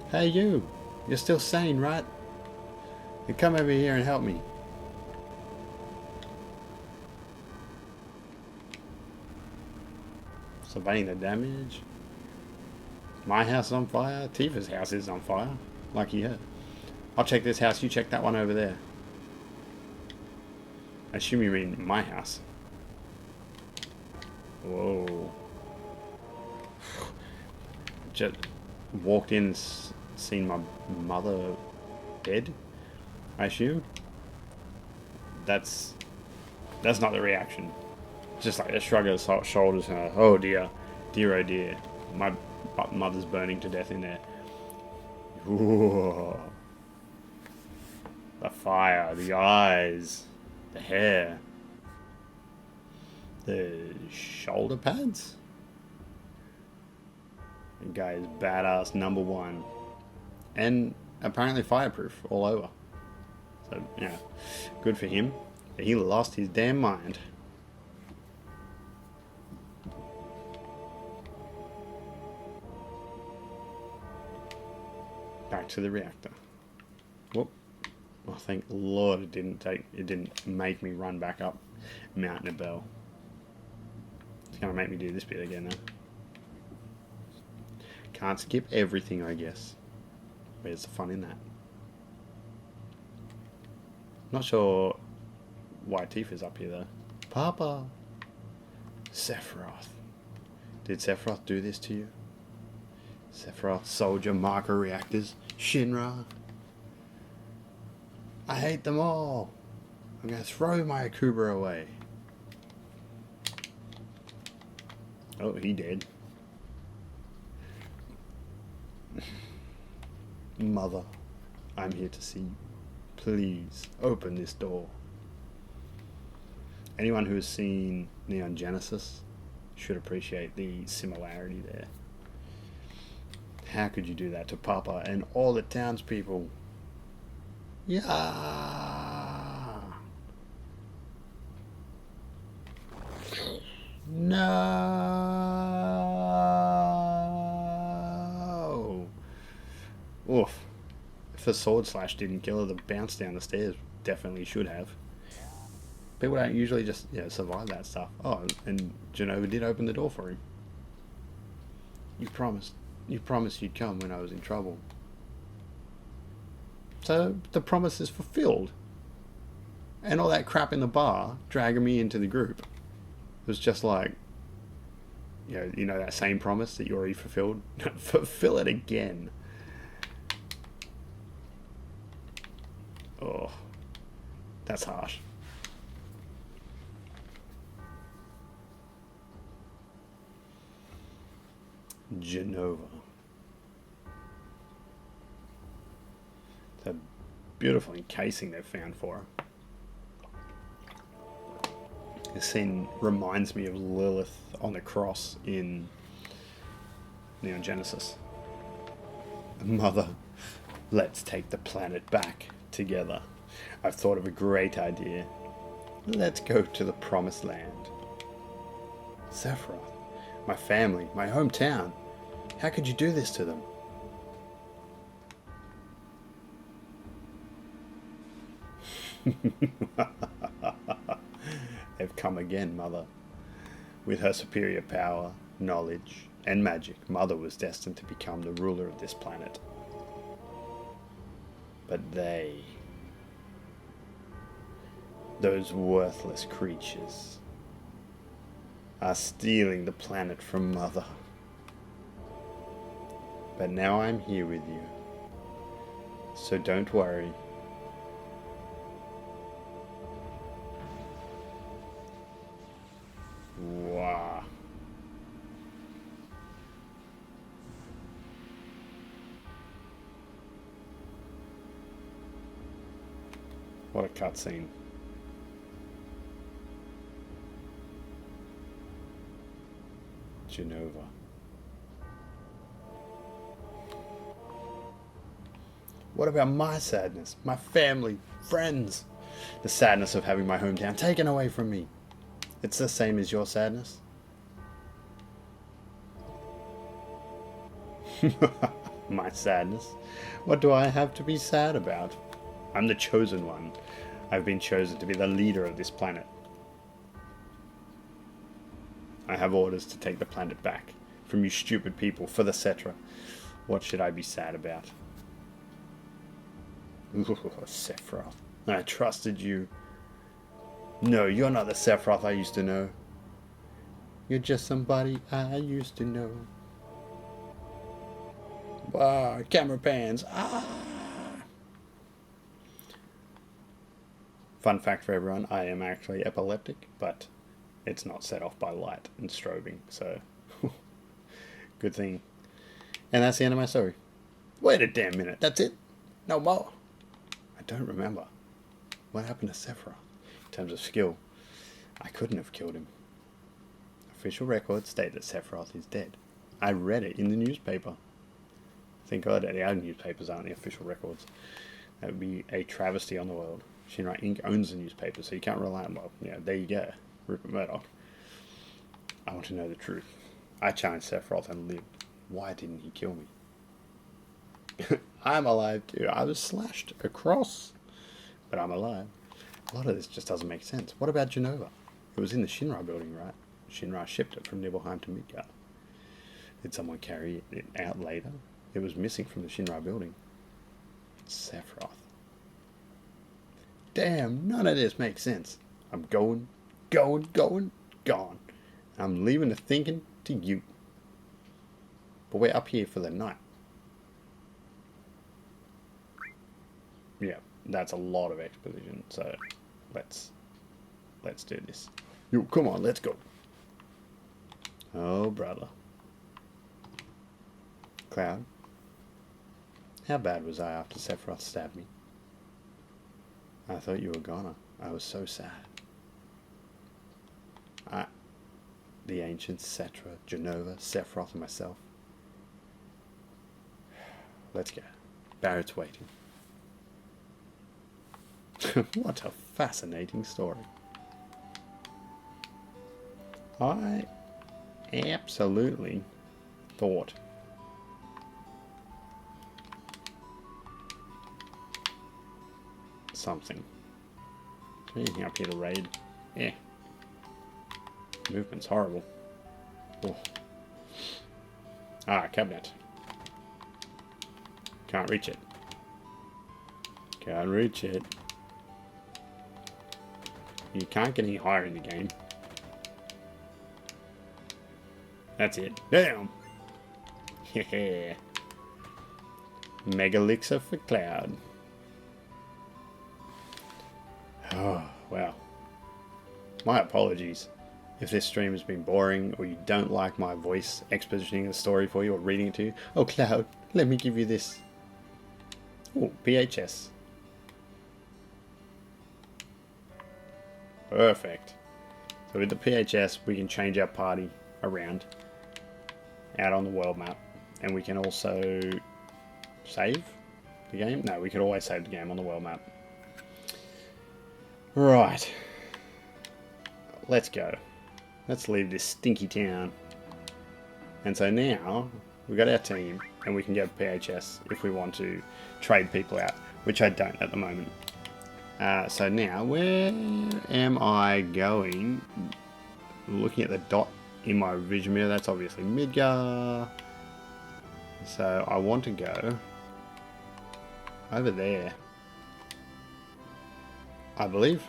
Hey, you. You're still sane, right? You come over here and help me. Surveying the damage. My house is on fire. Tifa's house is on fire. Lucky her. I'll check this house. You check that one over there. I assume you mean my house. Whoa. Just walked in and seen my mother dead, I assume. That's not the reaction. Just like a shrug of the shoulders and oh dear, dear oh dear, my mother's burning to death in there. Ooh. The fire, the eyes, the hair, the shoulder pads. The guy is badass #1, and apparently fireproof all over. So yeah, good for him. He lost his damn mind. Back to the reactor. Whoop. Oh, thank Lord it didn't make me run back up Mount Nibel. It's gonna make me do this bit again though. Can't skip everything, I guess. Where's the fun in that? Not sure why Tifa's up here though. Papa! Sephiroth. Did Sephiroth do this to you? Sephiroth, soldier, marker reactors, Shinra. I hate them all. I'm gonna throw my Akuba away. Oh, he did. Mother, I'm here to see you. Please, open this door. Anyone who has seen Neon Genesis should appreciate the similarity there. How could you do that to Papa and all the townspeople? Yeah. No. Oof. If the sword slash didn't kill her, the bounce down the stairs definitely should have. People don't usually just survive that stuff. Oh, and Genova did open the door for him. You promised you'd come when I was in trouble. So the promise is fulfilled. And all that crap in the bar, dragging me into the group, was just like, you know that same promise that you already fulfilled? Fulfill it again. Oh, that's harsh. Genova. It's a beautiful encasing they've found for her. This scene reminds me of Lilith on the cross in Neon Genesis. Mother, let's take the planet back together. I've thought of a great idea. Let's go to the promised land. Sephiroth, my family, my hometown. How could you do this to them? They've come again, Mother. With her superior power, knowledge, and magic, Mother was destined to become the ruler of this planet. But those worthless creatures, are stealing the planet from Mother. But now I'm here with you, so don't worry. Wow. What a cutscene. Genova. What about my sadness? My family, friends? The sadness of having my hometown taken away from me. It's the same as your sadness. My sadness? What do I have to be sad about? I'm the chosen one. I've been chosen to be the leader of this planet. I have orders to take the planet back from you stupid people for the Cetra. What should I be sad about? Ooh, Sephiroth. I trusted you. No, you're not the Sephiroth I used to know. You're just somebody I used to know. Wow, camera pans. Ah! Fun fact for everyone, I am actually epileptic, but it's not set off by light and strobing, so good thing. And that's the end of my story. Wait a damn minute, that's it? No more? I don't remember. What happened to Sephiroth? In terms of skill, I couldn't have killed him. Official records state that Sephiroth is dead. I read it in the newspaper. Thank God that our newspapers aren't the official records. That would be a travesty on the world. Shinra Inc. owns the newspaper, so you can't rely on, well, yeah, there you go. Rupert Murdoch. I want to know the truth. I challenged Sephiroth and lived. Why didn't he kill me? I'm alive too. I was slashed across, but I'm alive. A lot of this just doesn't make sense. What about Genova? It was in the Shinra building, right? Shinra shipped it from Nibelheim to Midgard. Did someone carry it out later? It was missing from the Shinra building. Sephiroth. Damn, none of this makes sense. I'm going, gone. I'm leaving the thinking to you. But we're up here for the night. Yeah, that's a lot of exposition, so let's do this. Yo, come on, let's go. Oh, brother. Cloud. How bad was I after Sephiroth stabbed me? I thought you were gone. I was so sad. The ancients, Cetra, Genova, Sephiroth, and myself. Let's go. Barrett's waiting. What a fascinating story. I absolutely thought something. Anything up here to raid? Yeah. Movement's horrible. Oh. Ah, cabinet. Can't reach it. Can't reach it. You can't get any higher in the game. That's it. Damn! Yeah. Mega elixir for Cloud. Oh, wow. My apologies if this stream has been boring or you don't like my voice expositioning the story for you or reading it to you. Oh, Cloud, let me give you this. Oh, PHS. Perfect. So with the PHS, we can change our party around out on the world map. And we can also save the game. No, we could always save the game on the world map. Right. Let's go. Let's leave this stinky town. And so now, we've got our team, and we can get PHS if we want to trade people out, which I don't at the moment. So now, where am I going? Looking at the dot in my vision mirror, that's obviously Midgar. So I want to go over there, I believe,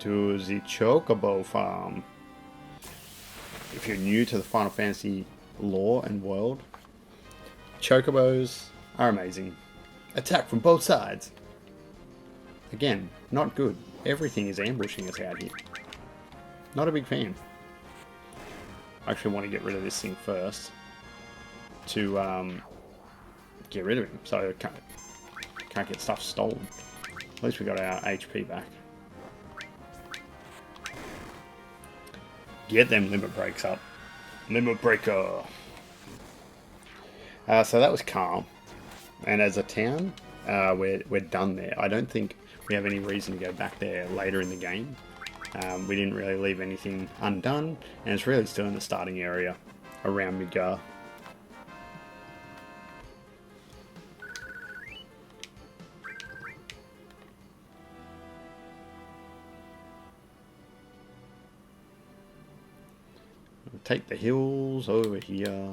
to the Chocobo Farm. If you're new to the Final Fantasy lore and world, Chocobos are amazing. Attack from both sides. Again, not good. Everything is ambushing us out here. Not a big fan. I actually want to get rid of this thing first to get rid of him, so I can't get stuff stolen. At least we got our HP back. Get them limit breaks up. Limit breaker. So that was Kalm. And as a town, we're done there. I don't think we have any reason to go back there later in the game. We didn't really leave anything undone, and it's really still in the starting area around Midgar. Take the hills over here.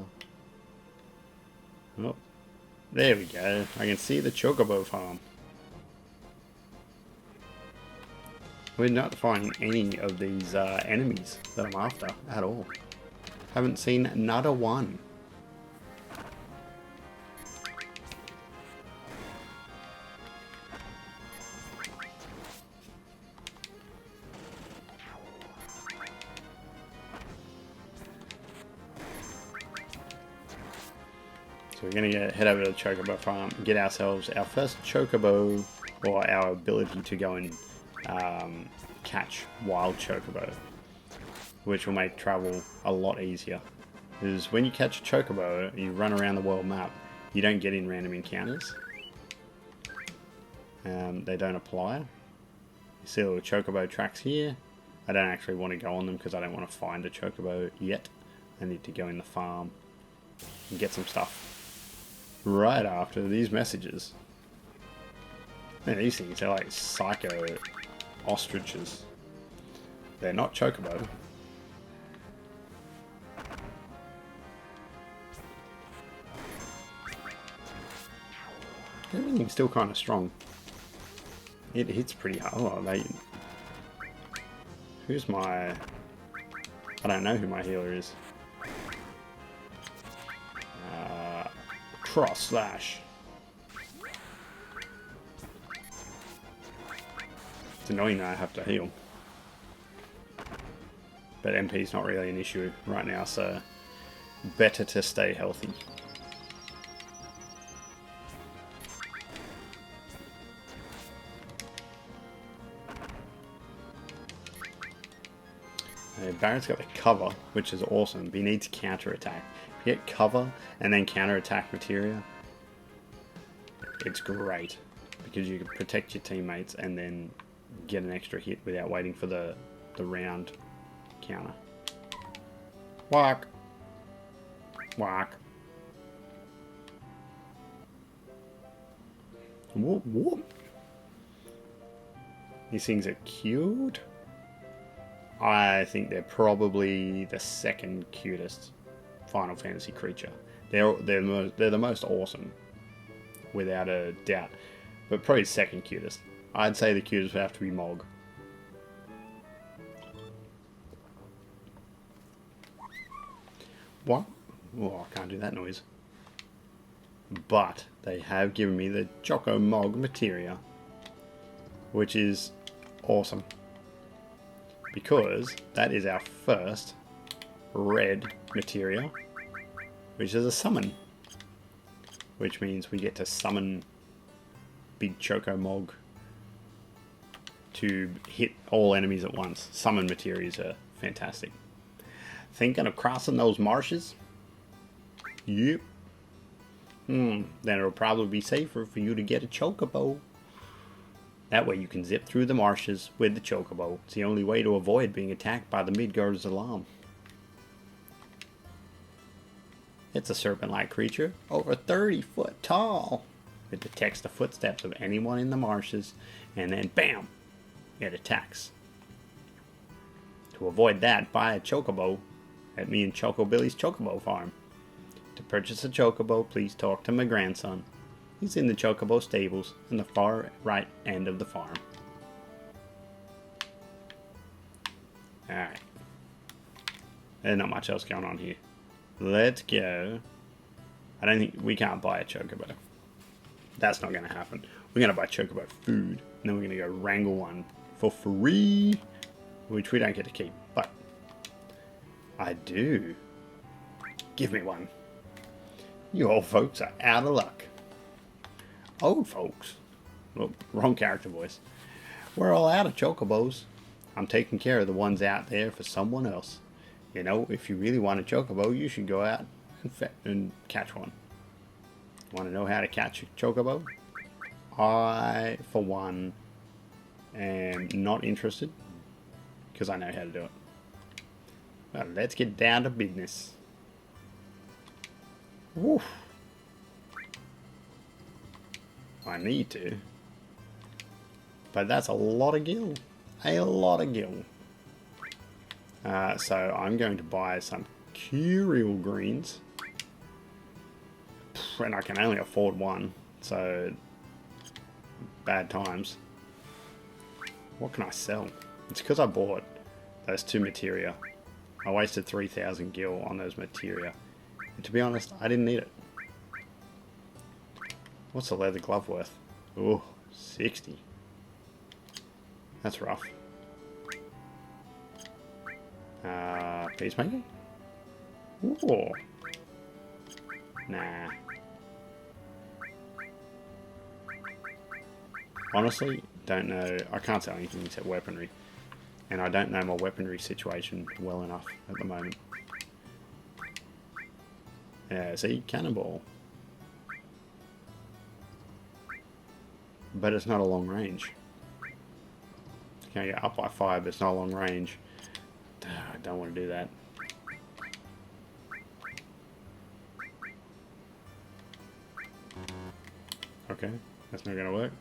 Oh, there we go. I can see the Chocobo Farm. We're not finding any of these enemies that I'm after at all. Haven't seen not a one. So we're going to head over to the Chocobo Farm and get ourselves our first Chocobo, or our ability to go and catch wild Chocobo, which will make travel a lot easier. Because when you catch a Chocobo, you run around the world map, you don't get in random encounters. They don't apply. You see little Chocobo tracks here. I don't actually want to go on them because I don't want to find a Chocobo yet. I need to go in the farm and get some stuff right after these messages. Man, these things are like psycho ostriches. They're not Chocobo. Everything's still kind of strong. It hits pretty hard. Oh, who's my... I don't know who my healer is. Cross slash. It's annoying that I have to heal. But MP's not really an issue right now, so better to stay healthy. Barrett's got the cover, which is awesome, but he needs counter attack. If you get cover and then counter attack materia, it's great because you can protect your teammates and then get an extra hit without waiting for the round counter. Whack! Whack! Whoop whoop! These things are cute. I think they're probably the second cutest Final Fantasy creature. They're the most awesome, without a doubt. But probably second cutest. I'd say the cutest would have to be Mog. What? Oh, I can't do that noise. But they have given me the Choco Mog materia, which is awesome. Because that is our first red materia, which is a summon. Which means we get to summon Big Choco Mog to hit all enemies at once. Summon materials are fantastic. Thinking of crossing those marshes? Yep. Then it'll probably be safer for you to get a Chocobo. That way you can zip through the marshes with the Chocobo. It's the only way to avoid being attacked by the Midgard's alarm. It's a serpent-like creature, over 30 foot tall. It detects the footsteps of anyone in the marshes, and then BAM! It attacks. To avoid that, buy a Chocobo at me and Chocobilly's Chocobo Farm. To purchase a Chocobo, please talk to my grandson. He's in the Chocobo stables in the far right end of the farm. Alright. There's not much else going on here. Let's go. I don't think we can't buy a Chocobo. That's not going to happen. We're going to buy Chocobo food. And then we're going to go wrangle one for free. Which we don't get to keep. But I do. Give me one. You old folks are out of luck. Old folks. Oh, wrong character voice. We're all out of Chocobos. I'm taking care of the ones out there for someone else. You know, if you really want a Chocobo, you should go out and catch one. Want to know how to catch a Chocobo? I, for one, am not interested because I know how to do it. Well, let's get down to business. Woof. I need to. But that's a lot of gil. A lot of gil. So I'm going to buy some Curial Greens. And I can only afford one. So, bad times. What can I sell? It's because I bought those 2 materia. I wasted 3,000 gil on those materia. And to be honest, I didn't need it. What's a leather glove worth? Ooh, 60. That's rough. Peacemaker? Ooh. Nah. Honestly, don't know. I can't sell anything except weaponry. And I don't know my weaponry situation well enough at the moment. Yeah, see? Cannonball. But it's not a long range. Can get up by 5, but it's not a long range. I don't want to do that. Okay, that's not going to work.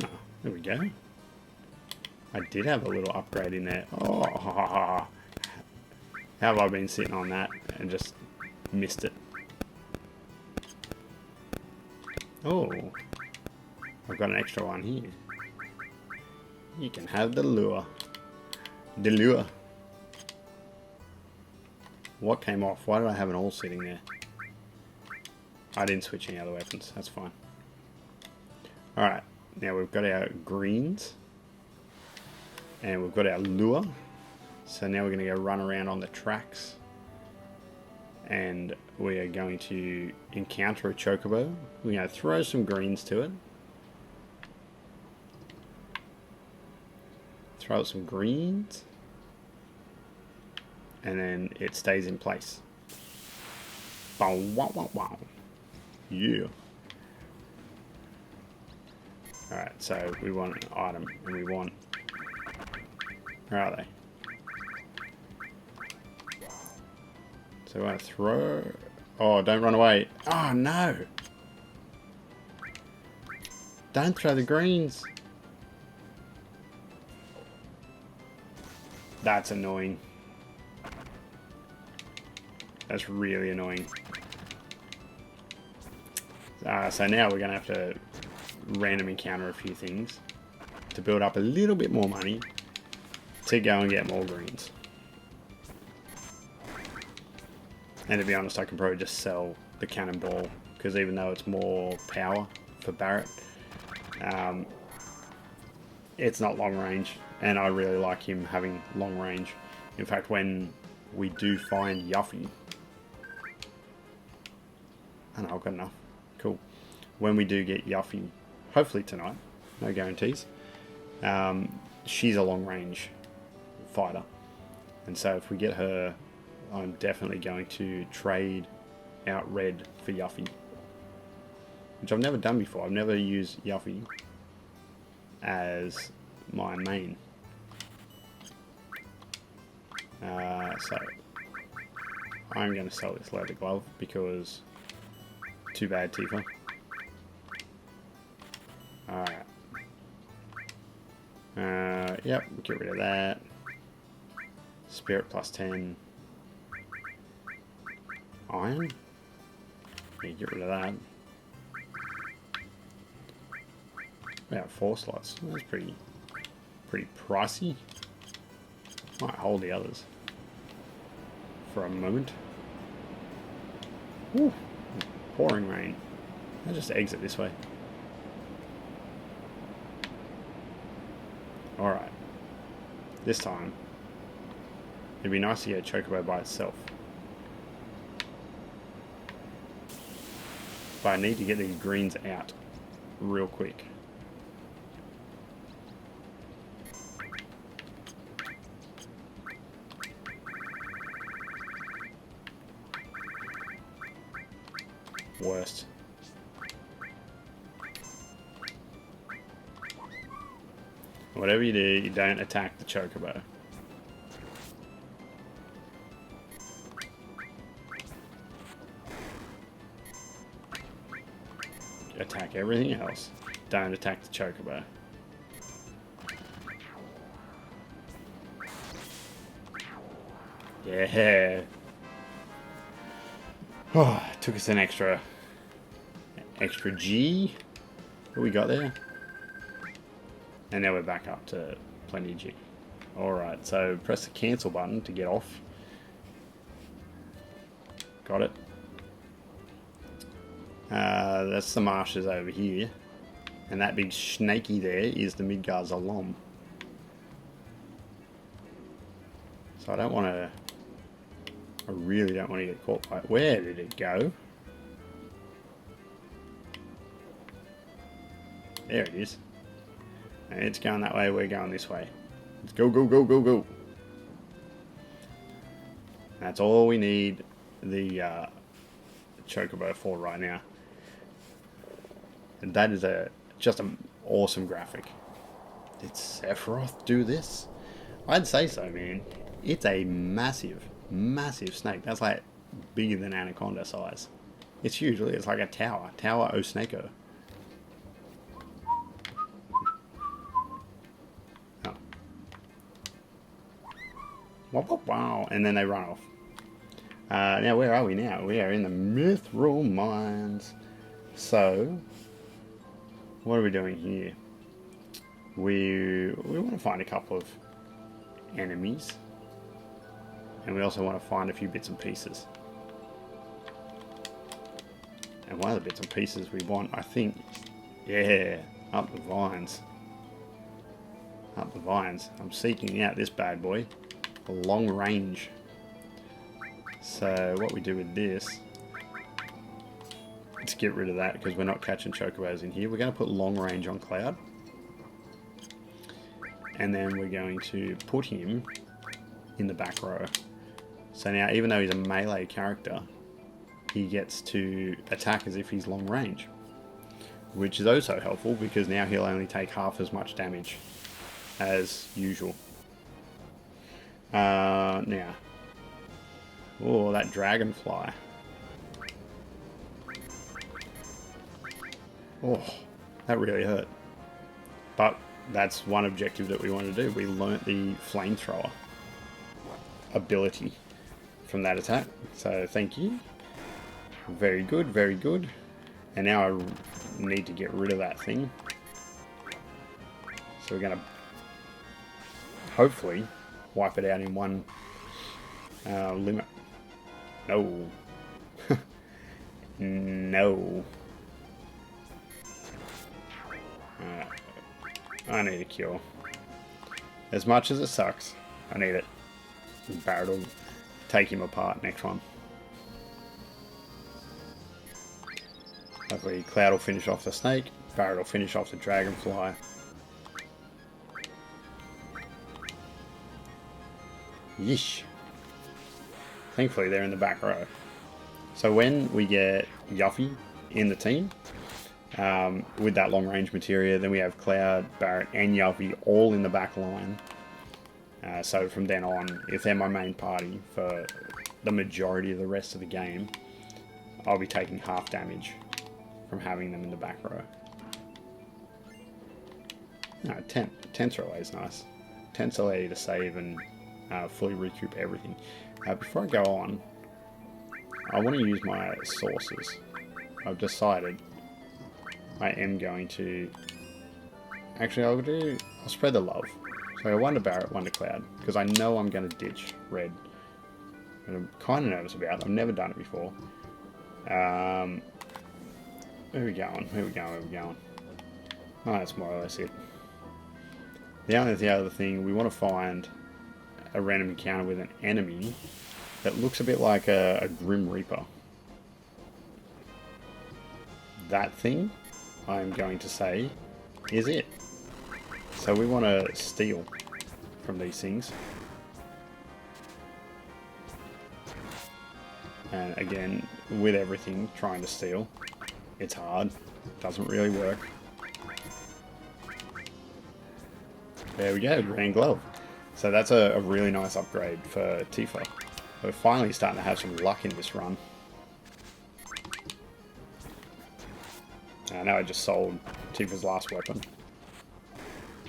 Oh, there we go. I did have a little upgrade in there. Oh, how have I been sitting on that and just missed it? Oh, I've got an extra one here. You can have the lure. The lure. What came off? Why did I have an all sitting there? I didn't switch any other weapons. That's fine. Alright, now we've got our greens. And we've got our lure. So now we're going to go run around on the tracks. And we are going to encounter a chocobo. We're going to throw some greens to it. Throw some greens. And then it stays in place. Bow, wow, wow, wow. Yeah. Alright, so we want an item. And we want... Where are they? So I throw... Oh, don't run away. Oh, no! Don't throw the greens. That's annoying. That's really annoying. So now we're going to have to random encounter a few things to build up a little bit more money to go and get more greens. And to be honest, I can probably just sell the cannonball, because even though it's more power for Barrett, it's not long range, and I really like him having long range. In fact, when we do find Yuffie... I know, I've got enough. Cool. When we do get Yuffie, hopefully tonight, no guarantees, she's a long range fighter. And so if we get her, I'm definitely going to trade out red for Yuffie, which I've never done before. I've never used Yuffie as my main. So I'm going to sell this leather glove because too bad, Tifa. Alright. Yep, get rid of that. Spirit plus 10. Iron? Yeah, get rid of that. About 4 slots. That's pretty pricey. Might hold the others for a moment. Woo, pouring rain. I'll just exit this way. Alright. This time, it'd be nice to get a chocobo by itself. But I need to get these greens out real quick. Worst. Whatever you do, you don't attack the chocobo. Attack everything else. Don't attack the chocobo. Yeah. Oh, took us an extra G. What we got there? And now we're back up to plenty of G. Alright, so press the cancel button to get off. Got it. That's the marshes over here. And that big snaky there is the Midgard Zalom. So I don't want to... I really don't want to get caught by it. Where did it go? There it is. And it's going that way, we're going this way. Let's go, go, go, go, go. That's all we need the Chocobo for right now. And that is just an awesome graphic. Did Sephiroth do this? I'd say so, man. It's a massive, massive snake. That's like bigger than Anaconda size. It's huge. It's like a tower. Tower o Snako. Oh. Wow. And then they run off. Now, where are we now? We are in the Mythril Mines. So, what are we doing here? We want to find a couple of enemies. And we also want to find a few bits and pieces. And one of the bits and pieces we want, I think, yeah, up the vines. Up the vines. I'm seeking out this bad boy. A long range. So what we do with this, let's get rid of that because we're not catching chocobos in here. We're going to put long range on Cloud. And then we're going to put him in the back row. So now, even though he's a melee character, he gets to attack as if he's long range. Which is also helpful because now he'll only take half as much damage as usual. Now. Oh, that dragonfly. Oh, that really hurt. But that's one objective that we want to do. We learnt the flamethrower ability from that attack. So thank you. Very good, very good. And now I need to get rid of that thing. So we're going to hopefully wipe it out in one limit. No. No. I need a cure. As much as it sucks, I need it. Barret will take him apart next one. Hopefully Cloud will finish off the snake. Barret will finish off the dragonfly. Yeesh. Thankfully they're in the back row. So when we get Yuffie in the team, with that long range materia, then we have Cloud, Barret and Yuffie all in the back line. So from then on, if they're my main party for the majority of the rest of the game, I'll be taking half damage from having them in the back row. No, tents are always nice. Tents allow you to save and fully recoup everything. Before I go on, I want to use my sources. I've decided I am going to... Actually, I'll spread the love. So one to Barret, one to Cloud, because I know I'm going to ditch Red. And I'm kind of nervous about it. I've never done it before. Where are we going? Where are we going? Where are we going? Oh, that's more or less it. The other thing, we want to find a random encounter with an enemy that looks a bit like a Grim Reaper. That thing, I'm going to say, is it. So we want to steal from these things. And again, with everything, trying to steal, it's hard. Doesn't really work. There we go, Grand Glove. So that's a really nice upgrade for Tifa. We're finally starting to have some luck in this run. I know I just sold Tifa's last weapon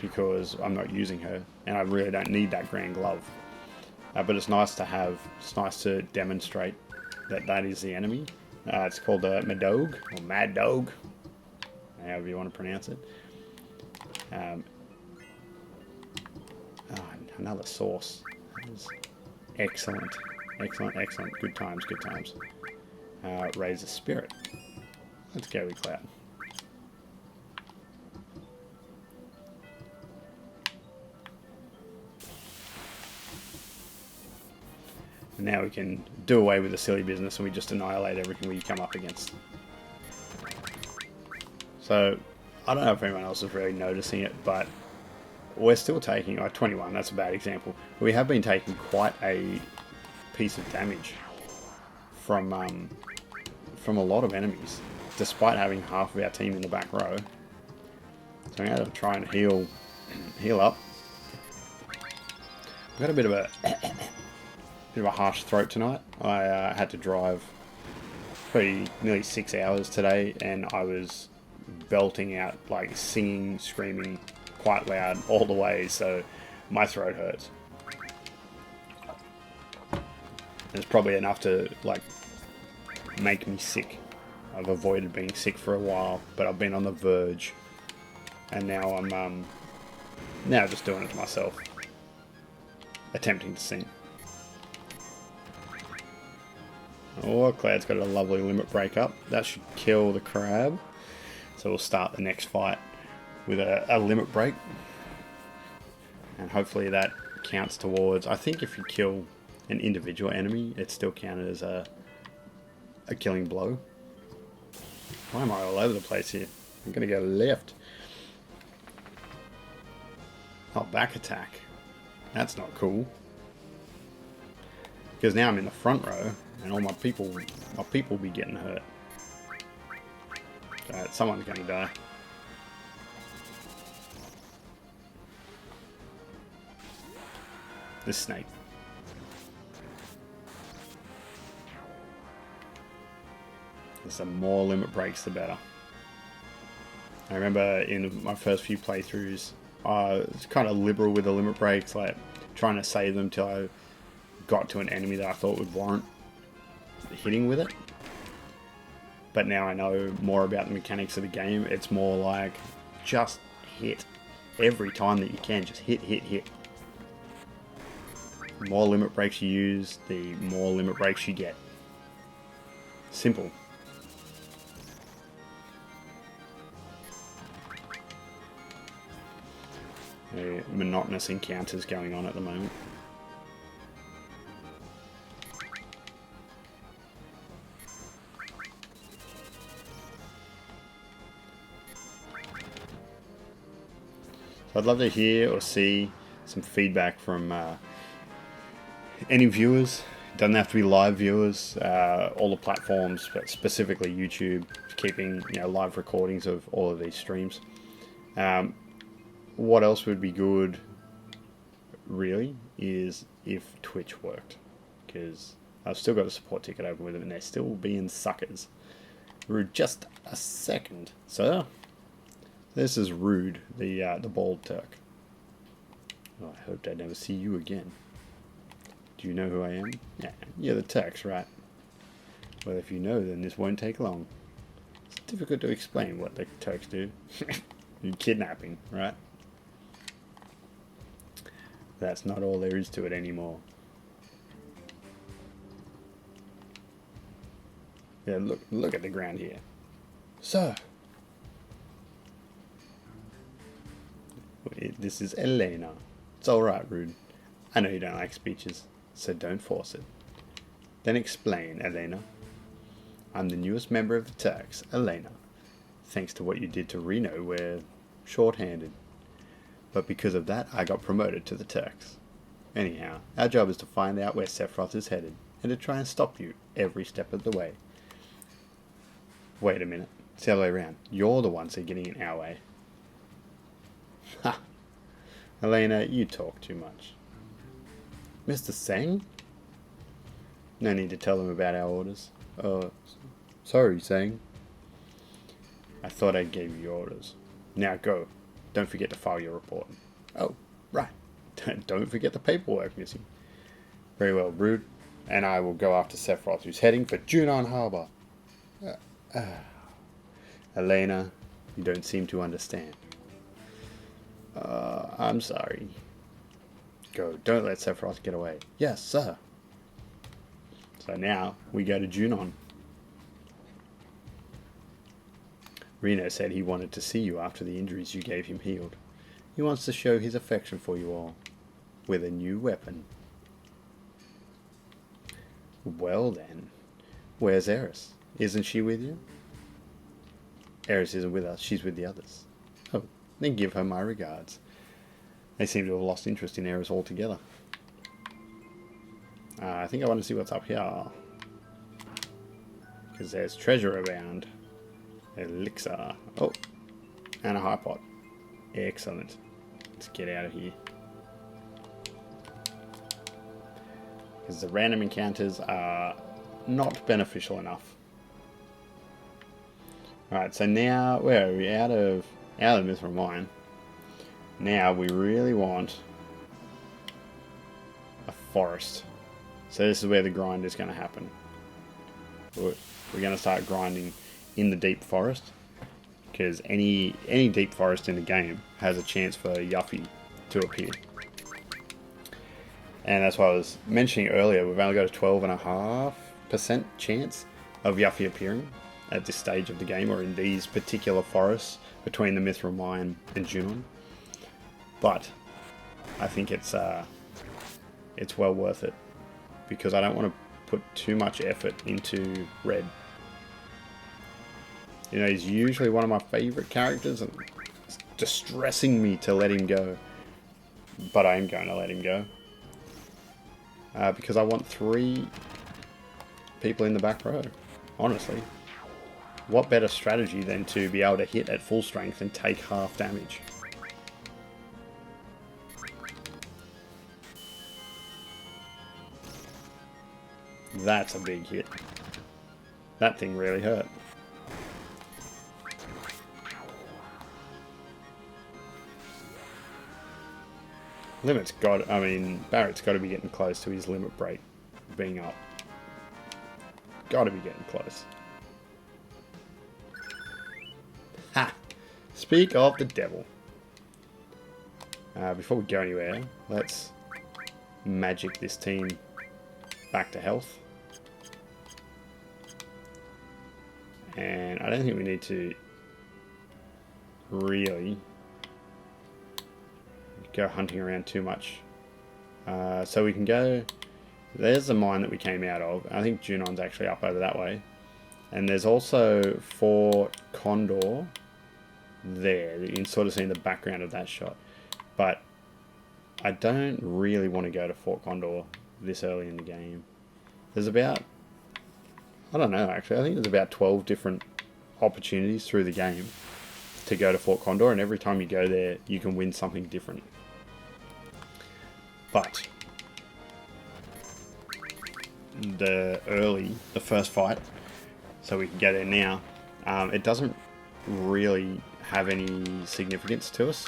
because I'm not using her, and I really don't need that Grand Glove. But it's nice to have. It's nice to demonstrate that that is the enemy. It's called a Madog, or Mad Dog, however you want to pronounce it. Oh, another source. That is excellent. Excellent, excellent. Good times, good times. Raise the spirit. Let's go with Cloud. And now we can do away with the silly business and we just annihilate everything we come up against. So, I don't know if anyone else is really noticing it, but we're still taking, like 21, that's a bad example. We have been taking quite a piece of damage from a lot of enemies, despite having half of our team in the back row. So I'm going to try and heal up. I've got a bit of a harsh throat tonight. I had to drive pretty nearly 6 hours today, and I was belting out, like singing, screaming quite loud all the way, so my throat hurts. It's probably enough to like make me sick. I've avoided being sick for a while, but I've been on the verge, and now I'm now just doing it to myself, attempting to sing. Oh, Cloud's got a lovely limit break up. That should kill the crab. So we'll start the next fight with a limit break. And hopefully that counts towards... I think if you kill an individual enemy, it's still counted as a killing blow. Why am I all over the place here? I'm going to go left. Oh, back attack. That's not cool. Because now I'm in the front row, and all my people will be getting hurt. Someone's going to die. This snake. The more limit breaks, the better. I remember in my first few playthroughs, I was kind of liberal with the limit breaks, like trying to save them till I got to an enemy that I thought would warrant hitting with it. But now I know more about the mechanics of the game. It's more like just hit every time that you can. Just hit, hit, hit. The more limit breaks you use, the more limit breaks you get. Simple. Monotonous encounters going on at the moment. So I'd love to hear or see some feedback from any viewers. Doesn't have to be live viewers. All the platforms, but specifically YouTube, keeping live recordings of all of these streams. What else would be good, really, is if Twitch worked. Because I've still got a support ticket open with them and they're still being suckers. Rude, just a second, sir. This is Rude, the bald Turk. Oh, I hope I never see you again. Do you know who I am? Yeah, you're the Turks, right? Well, if you know, then this won't take long. It's difficult to explain what the Turks do. Kidnapping, right? That's not all there is to it anymore. Yeah, look at the ground here. Sir! This is Elena. It's alright, Rude. I know you don't like speeches, so don't force it. Then explain, Elena. I'm the newest member of the Turks, Elena. Thanks to what you did to Reno, we're short-handed. But because of that, I got promoted to the Turks. Anyhow, our job is to find out where Sephiroth is headed, and to try and stop you every step of the way. Wait a minute. It's the other way around. You're the ones who are getting in our way. Ha! Elena, you talk too much. Mr. Sang? No need to tell them about our orders. Sorry, Sang. I thought I gave you orders. Now go. Don't forget to file your report. Oh, right. Don't forget the paperwork missing. Very well, Rude. And I will go after Sephiroth, who's heading for Junon Harbor. Elena, you don't seem to understand. I'm sorry. go. Don't let Sephiroth get away. Yes, sir. So now we go to Junon. Reno said he wanted to see you after the injuries you gave him healed. He wants to show his affection for you all with a new weapon. Well then, where's Eris? Isn't she with you? Eris isn't with us, she's with the others. Oh, then give her my regards. They seem to have lost interest in Eris altogether. I think I want to see what's up here. Because there's treasure around. Elixir. Oh, and a high pot. Excellent. Let's get out of here. Because the random encounters are not beneficial enough. Alright, so now, where are we? Out of the Mythril Mine. Now we really want a forest. So this is where the grind is going to happen. We're going to start grinding in the deep forest. Because any deep forest in the game has a chance for Yuffie to appear. And that's what I was mentioning earlier. We've only got a 12.5% chance of Yuffie appearing at this stage of the game, or in these particular forests between the Mythril Mine and Junon. But I think it's well worth it, because I don't want to put too much effort into Red. You know, he's usually one of my favourite characters, and it's distressing me to let him go. But I am going to let him go. Because I want 3 people in the back row, honestly. What better strategy than to be able to hit at full strength and take half damage? That's a big hit. That thing really hurt. Barrett's got to be getting close to his limit break being up. Got to be getting close. Ha! Speak of the devil. Before we go anywhere, let's magic this team back to health. And I don't think we need to really go hunting around too much. So we can go... There's the mine that we came out of. I think Junon's actually up over that way. And there's also Fort Condor there. You can sort of see in the background of that shot. But I don't really want to go to Fort Condor this early in the game. There's about... I don't know, actually. I think there's about 12 different opportunities through the game to go to Fort Condor. And every time you go there, you can win something different. But the first fight, so we can go there now, it doesn't really have any significance to us.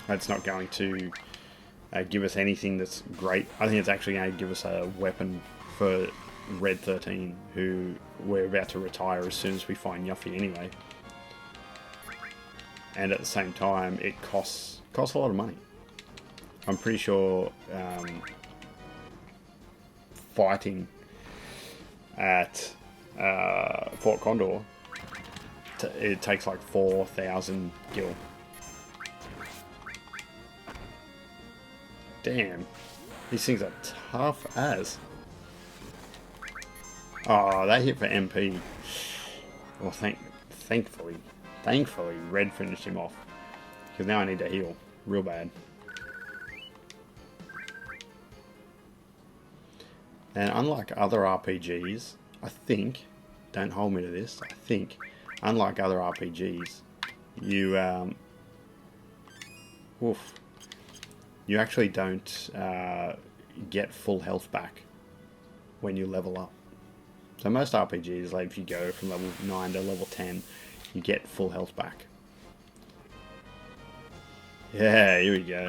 It's not going to give us anything that's great. I think it's actually going to give us a weapon for Red 13, who we're about to retire as soon as we find Yuffie anyway. And at the same time, it costs a lot of money. I'm pretty sure fighting at Fort Condor, it takes like 4,000 gil. Damn, these things are tough as. Oh, that hit for MP. Well, thankfully, Red finished him off. Because now I need to heal real bad. And unlike other RPGs, I think, don't hold me to this, I think, unlike other RPGs, you actually don't get full health back when you level up. So most RPGs, like if you go from level 9 to level 10, you get full health back. Yeah, here we go.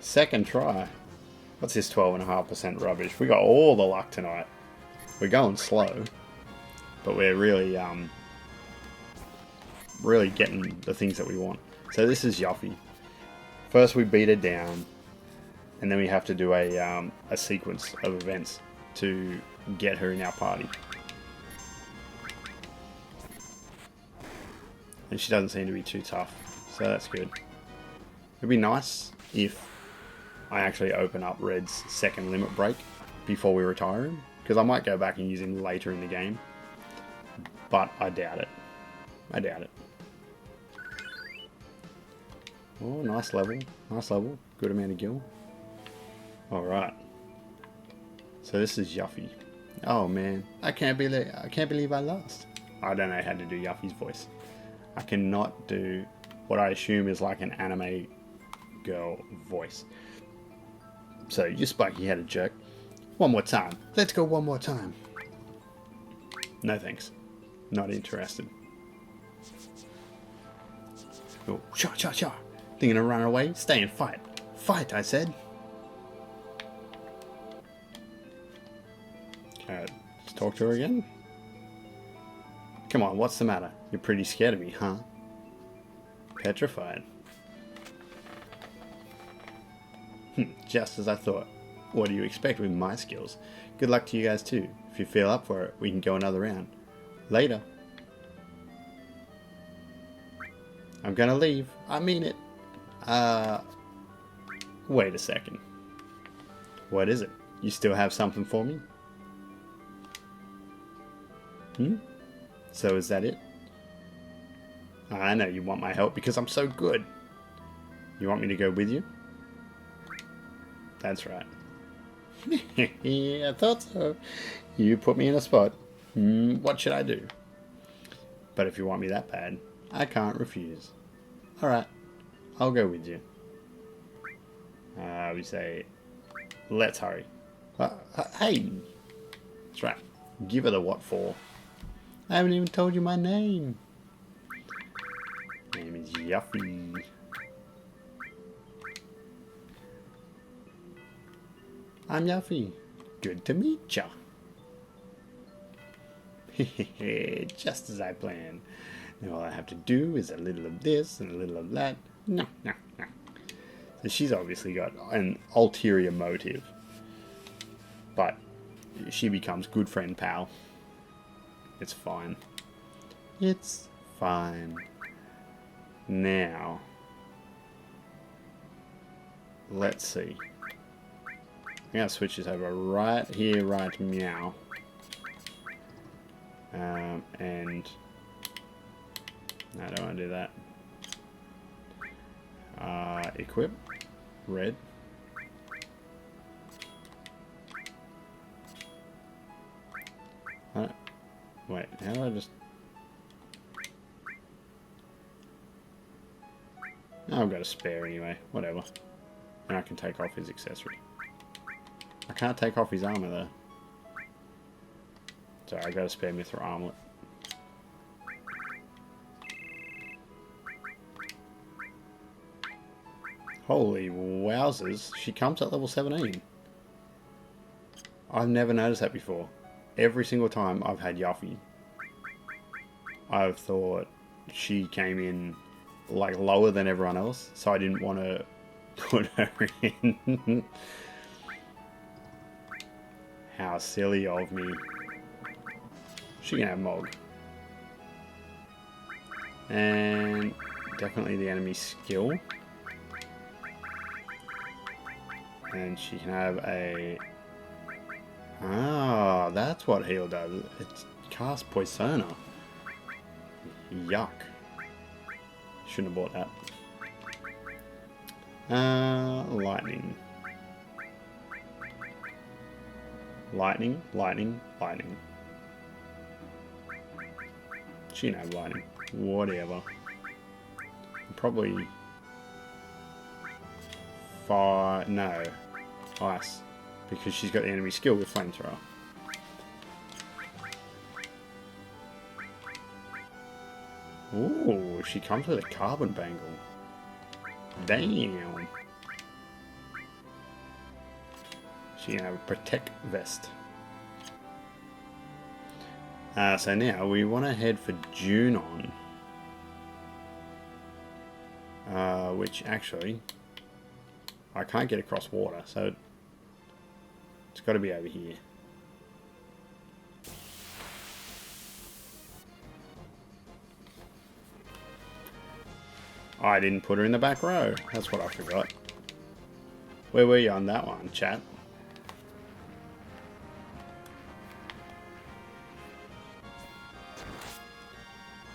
Second try. What's this 12.5% rubbish? We got all the luck tonight. We're going slow, but we're really getting the things that we want. So this is Yuffie. First we beat her down, and then we have to do a sequence of events to get her in our party. And she doesn't seem to be too tough, so that's good. It'd be nice if I actually open up Red's second limit break before we retire him, because I might go back and use him later in the game, but I doubt it. I doubt it. Oh, nice level. Nice level. Good amount of gil. Alright. So this is Yuffie. Oh man, I can't believe I lost. I don't know how to do Yuffie's voice. I cannot do what I assume is like an anime girl voice. So, you spiky-headed jerk. One more time. Let's go one more time. No thanks. Not interested. Oh, shot, shot, shot. Thinking of running away? Stay and fight. Fight, I said. Okay, let's talk to her again. Come on, what's the matter? You're pretty scared of me, huh? Petrified. Just as I thought. What do you expect with my skills? Good luck to you guys too. If you feel up for it, we can go another round. Later. I'm gonna leave. I mean it. Wait a second. What is it? You still have something for me? So is that it? I know you want my help because I'm so good. You want me to go with you? That's right. Yeah, I thought so. You put me in a spot. What should I do? But if you want me that bad, I can't refuse. Alright, I'll go with you. We say, let's hurry. Hey! That's right. Give her the what for. I haven't even told you my name. My name is Yuffie. I'm Yuffie. Good to meet ya. Just as I planned. Now all I have to do is a little of this and a little of that. No. So she's obviously got an ulterior motive. But she becomes good friend pal. It's fine. It's fine. Now, let's see. I'm going to switch this over right here, right meow. And no, I don't want to do that. Equip. Red. Wait, how do I just... Oh, I've got a spare anyway. Whatever. And I can take off his accessory. I can't take off his armor though. So I've got a spare Mythril armlet. Holy wowzers, she comes at level 17. I've never noticed that before. Every single time I've had Yuffie, I've thought she came in like lower than everyone else, so I didn't want to put her in. How silly of me. She can have Mog. And definitely the enemy skill. And she can have a... Ah, that's what heal does. It's cast Poisona. Yuck. Shouldn't have bought that. Lightning. Lightning, lightning, lightning. She can have lightning. Whatever. Probably... Fire... No. Ice. Because she's got the enemy skill with flamethrower. Ooh, she comes with a carbon bangle. Damn. She can have a protect vest. So now we want to head for Junon. Which actually, I can't get across water, so it's got to be over here. I didn't put her in the back row. That's what I forgot. Where were you on that one, chat?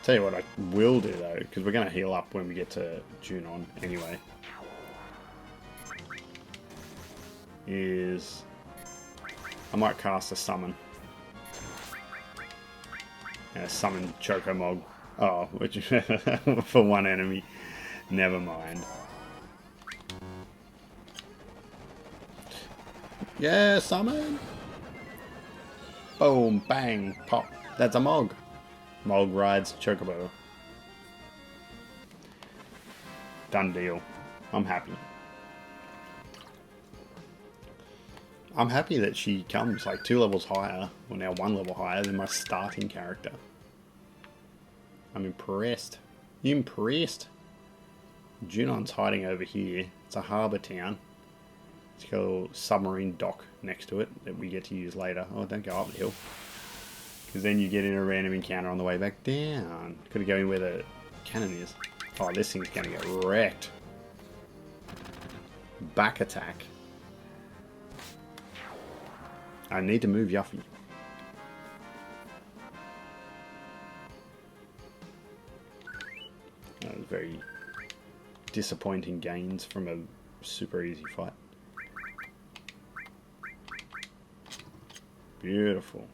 Tell you what I will do though, because we're going to heal up when we get to Junon anyway, is I might cast a summon. And summon Chocobo. Oh, which for one enemy. Never mind. Yeah, summon! Boom, bang, pop. That's a Mog. Mog rides Chocobo. Done deal. I'm happy. I'm happy that she comes like 2 levels higher, or now 1 level higher than my starting character. I'm impressed. Impressed. Junon's hiding over here. It's a harbour town. It's got a little submarine dock next to it that we get to use later. Oh, don't go up the hill. Because then you get in a random encounter on the way back down. Gotta go in where the cannon is. Oh, this thing's gonna get wrecked. Back attack. I need to move Yuffie. That was very disappointing gains from a super easy fight. Beautiful.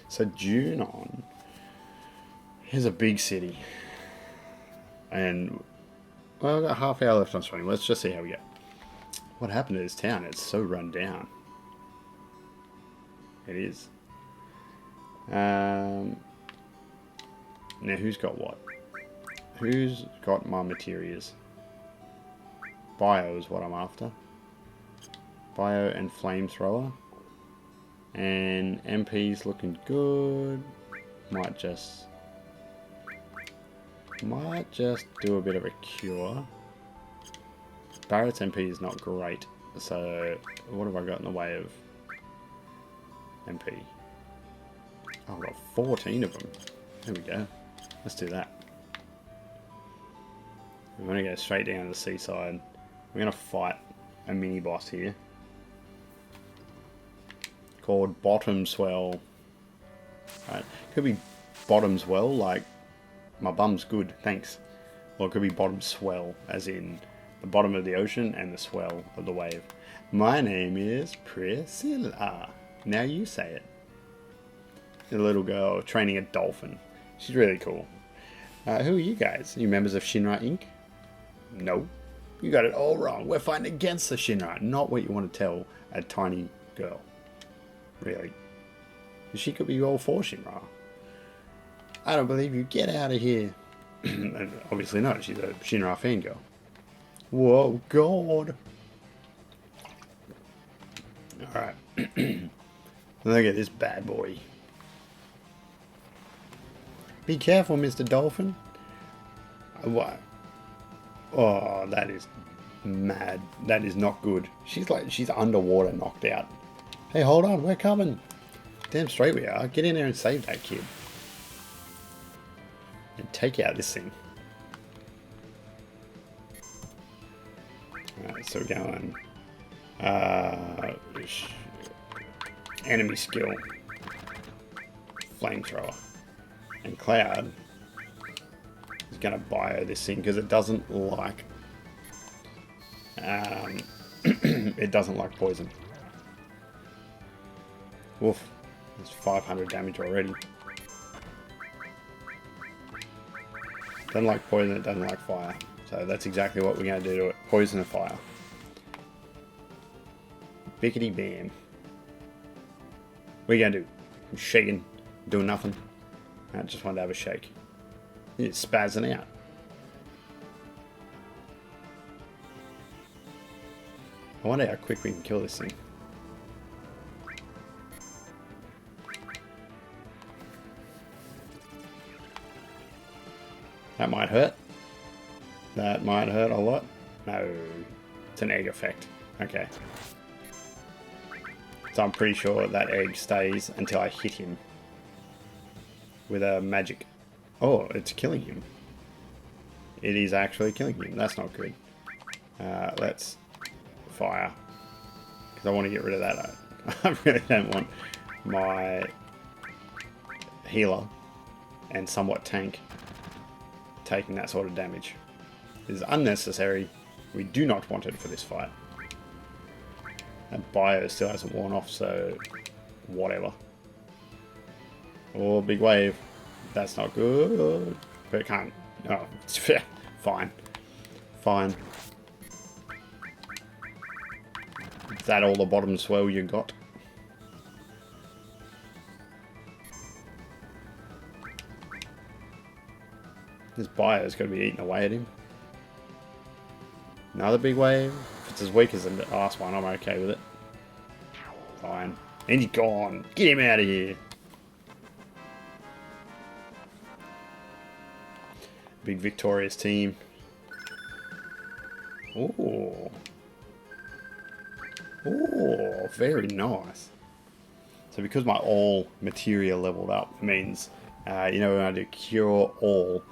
So Junon is a big city. And, well, I've got half hour left on stream. Let's just see how we go. What happened to this town? It's so run down. It is. Now, who's got what? Who's got my materials? Bio is what I'm after. Bio and flamethrower. And MP's looking good. Might just do a bit of a cure. Barrett's MP is not great, so what have I got in the way of MP? Oh, I've got 14 of them. There we go. Let's do that. We're going to go straight down to the seaside. We're going to fight a mini boss here called Bottom Swell. Right. Could be Bottom Swell, like my bum's good, thanks. Or it could be Bottom Swell, as in the bottom of the ocean and the swell of the wave. My name is Priscilla. Now you say it. A little girl training a dolphin. She's really cool. Who are you guys? Are you members of Shinra Inc? No. You got it all wrong. We're fighting against the Shinra, not what you want to tell a tiny girl. Really. She could be all for Shinra. I don't believe you. Get out of here. And obviously not. She's a Shinra fangirl. Whoa, God. Alright. Look at this bad boy. Be careful, Mr. Dolphin. What? Oh, that is mad. That is not good. She's underwater, knocked out. Hey, hold on, we're coming. Damn straight we are. Get in there and save that kid. And take out this thing. Alright, so we're going enemy skill, flamethrower, and Cloud is going to bio this thing because it doesn't like it doesn't like poison. Woof, that's 500 damage already. Doesn't like poison, it doesn't like fire. So that's exactly what we're going to do to it. Poison and fire. Bickety bam. What are you going to do? I'm shaking, doing nothing. I just wanted to have a shake. It's spazzing out. I wonder how quick we can kill this thing. That might hurt. That might hurt a lot. No. It's an egg effect. Okay. So I'm pretty sure that egg stays until I hit him with a magic. Oh, it's killing him. It is actually killing him. That's not good. Let's fire. Because I want to get rid of that. I really don't want my healer and somewhat tank taking that sort of damage. It is unnecessary. We do not want it for this fight. That bio still hasn't worn off, so whatever. Oh, big wave. That's not good. But it can't. Oh, fine. Fine. Is that all the bottom swell you got? This bio's got to be eating away at him. Another big wave. If it's as weak as the last one, I'm okay with it. Fine. And he's gone. Get him out of here. Big victorious team. Oh. Oh, very nice. So because my all material leveled up means, you know, when I do cure all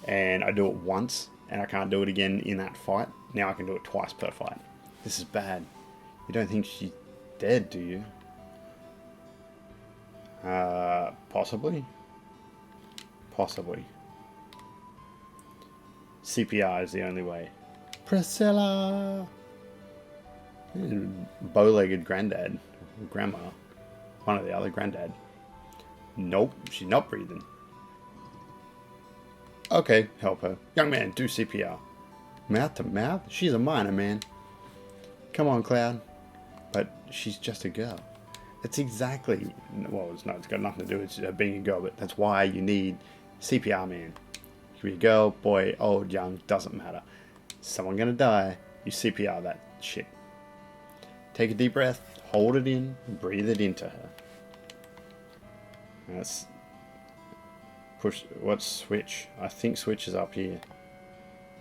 and I do it once and I can't do it again in that fight, now I can do it twice per fight. This is bad. You don't think she's dead, do you? Possibly. Possibly. CPR is the only way. Priscilla! Bow-legged granddad. Grandma. One or the other. Granddad. Nope, she's not breathing. Okay, help her. Young man, do CPR. Mouth to mouth? She's a minor, man. Come on, Cloud. But she's just a girl. That's exactly... Well, it's got nothing to do with being a girl, but that's why you need CPR, man. You can be a girl, boy, old, young, doesn't matter. Someone gonna die, you CPR that shit. Take a deep breath, hold it in, breathe it into her. Let's push. What's switch? I think switch is up here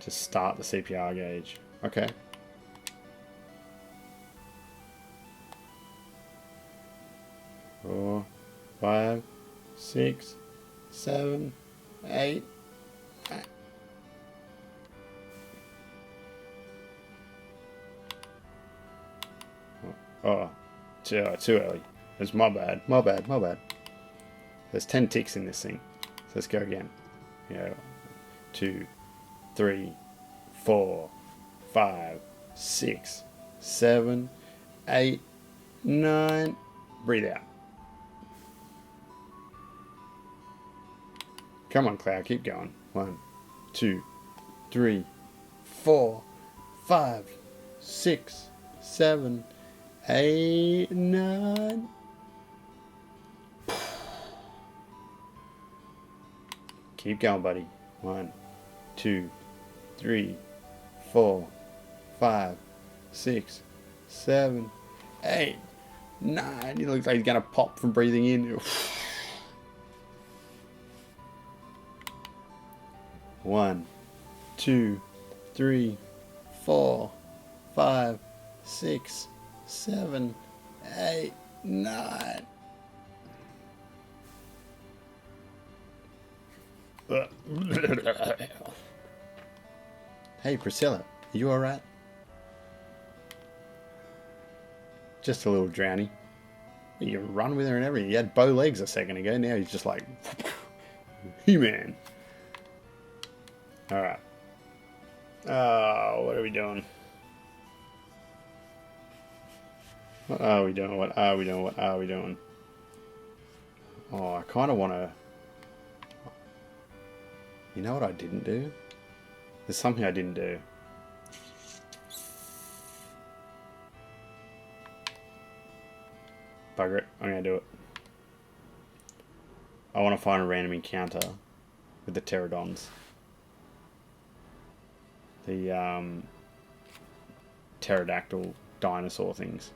to start the CPR gauge. Okay. Four, 5, 6, 7, 8. Oh, too early. It's my bad. My bad. My bad. There's 10 ticks in this thing. So let's go again. 2, 3, 4, 5, 6, 7, 8, 9. Breathe out. Come on, Cloud. Keep going. 1, 2, 3, 4, 5, 6, 7, 8, 9. Keep going, buddy. 1, 2, 3, 4, 5, 6, 7, 8, 9. He looks like he's gonna pop from breathing in. 1, 2, 3, 4, 5, 6, 7, 8, 9. Hey, Priscilla, are you alright? Just a little drowny. You run with her and everything. He had bow legs a second ago. Now he's just like He-Man. Alright. Oh, what are we doing? What are we doing? What are we doing? What are we doing? Oh, I kind of want to... You know what I didn't do? There's something I didn't do. Bugger it. I'm going to do it. I want to find a random encounter with the pterodons. The pterodactyl dinosaur things.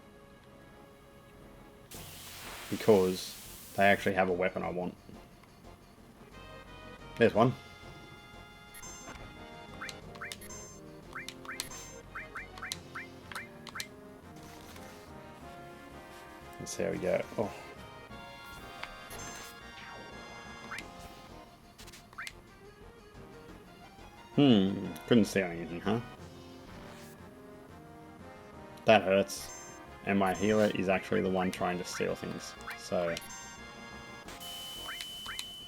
Because they actually have a weapon I want. There's one. Let's see how we go. Oh. Couldn't steal anything, huh? That hurts. And my healer is actually the one trying to steal things. So...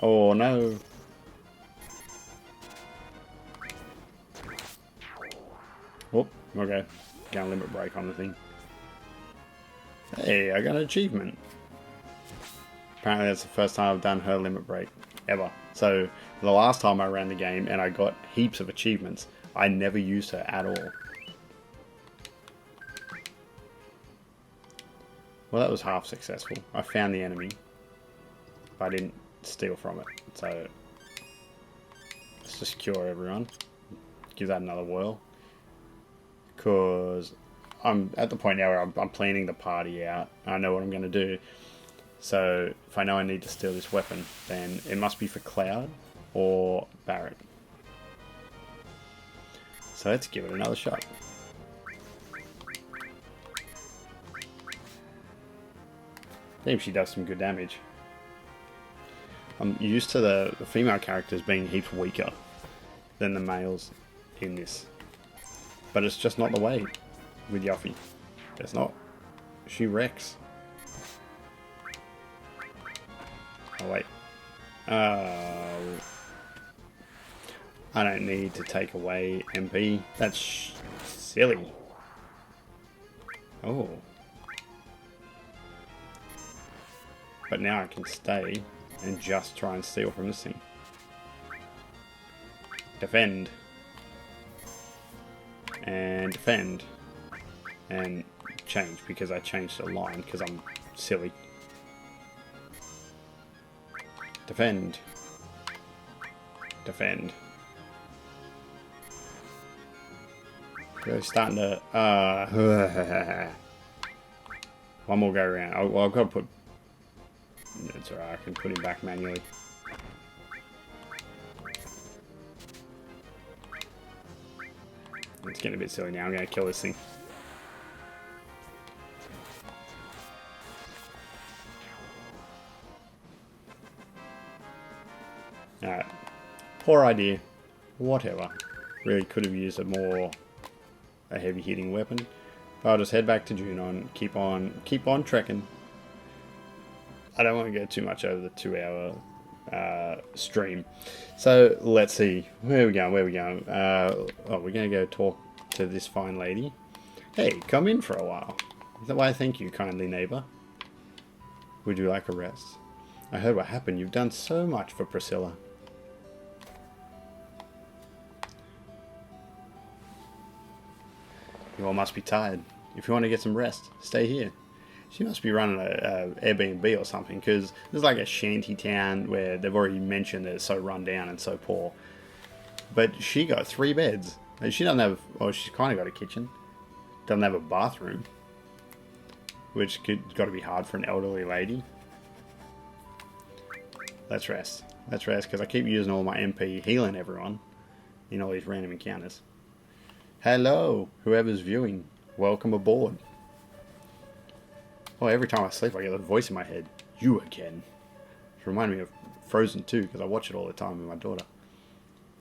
Oh no! Oh, okay. Got a limit break on the thing. Hey, I got an achievement. Apparently that's the first time I've done her limit break. Ever. So, the last time I ran the game and I got heaps of achievements, I never used her at all. Well, that was half successful. I found the enemy, but I didn't steal from it. So, let's just cure everyone. Give that another whirl. Because I'm at the point now where I'm planning the party out. I know what I'm going to do. So, if I know I need to steal this weapon, then it must be for Cloud or Barrett. So let's give it another shot. Damn, she does some good damage. I'm used to the female characters being heaps weaker than the males in this. But it's just not the way with Yuffie. It's not. She wrecks. Oh wait. I don't need to take away MP. That's silly. Oh. But now I can stay and just try and steal from this thing. Defend. And defend. And change because I changed the line because I'm silly. Defend. Defend. Really starting to... One more go around. Well, I've got to put... It's alright, I can put him back manually. It's getting a bit silly now. I'm going to kill this thing. Alright. Poor idea. Whatever. Really could have used a heavy hitting weapon. But I'll just head back to Junon. Keep on trekking. I don't want to go too much over the 2-hour stream. So let's see. Where are we going? Where are we going? We're going to go talk to this fine lady. Hey, come in for a while. Why, thank you, kindly neighbor. Would you like a rest? I heard what happened. You've done so much for Priscilla. You all must be tired. If you want to get some rest, stay here. She must be running a Airbnb or something, because there's like a shanty town where they've already mentioned that it's so run down and so poor. But she got 3 beds. And she doesn't have... Well, she's kind of got a kitchen. Doesn't have a bathroom. Which got to be hard for an elderly lady. Let's rest. Let's rest, because I keep using all my MP healing everyone in all these random encounters. Hello, whoever's viewing. Welcome aboard. Oh, every time I sleep I get a voice in my head. You again. It reminds me of Frozen 2, because I watch it all the time with my daughter.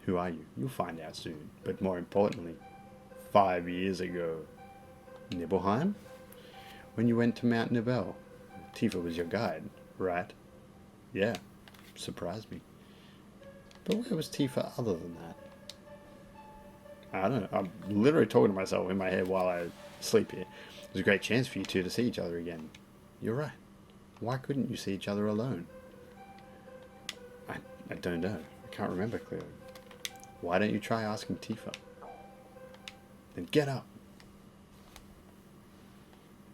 Who are you? You'll find out soon. But more importantly, 5 years ago. Nibelheim? When you went to Mount Nibel. Tifa was your guide, right? Yeah. Surprised me. But where was Tifa other than that? I don't know. I'm literally talking to myself in my head while I sleep here. There's a great chance for you two to see each other again. You're right. Why couldn't you see each other alone? I don't know. I can't remember clearly. Why don't you try asking Tifa? Then get up.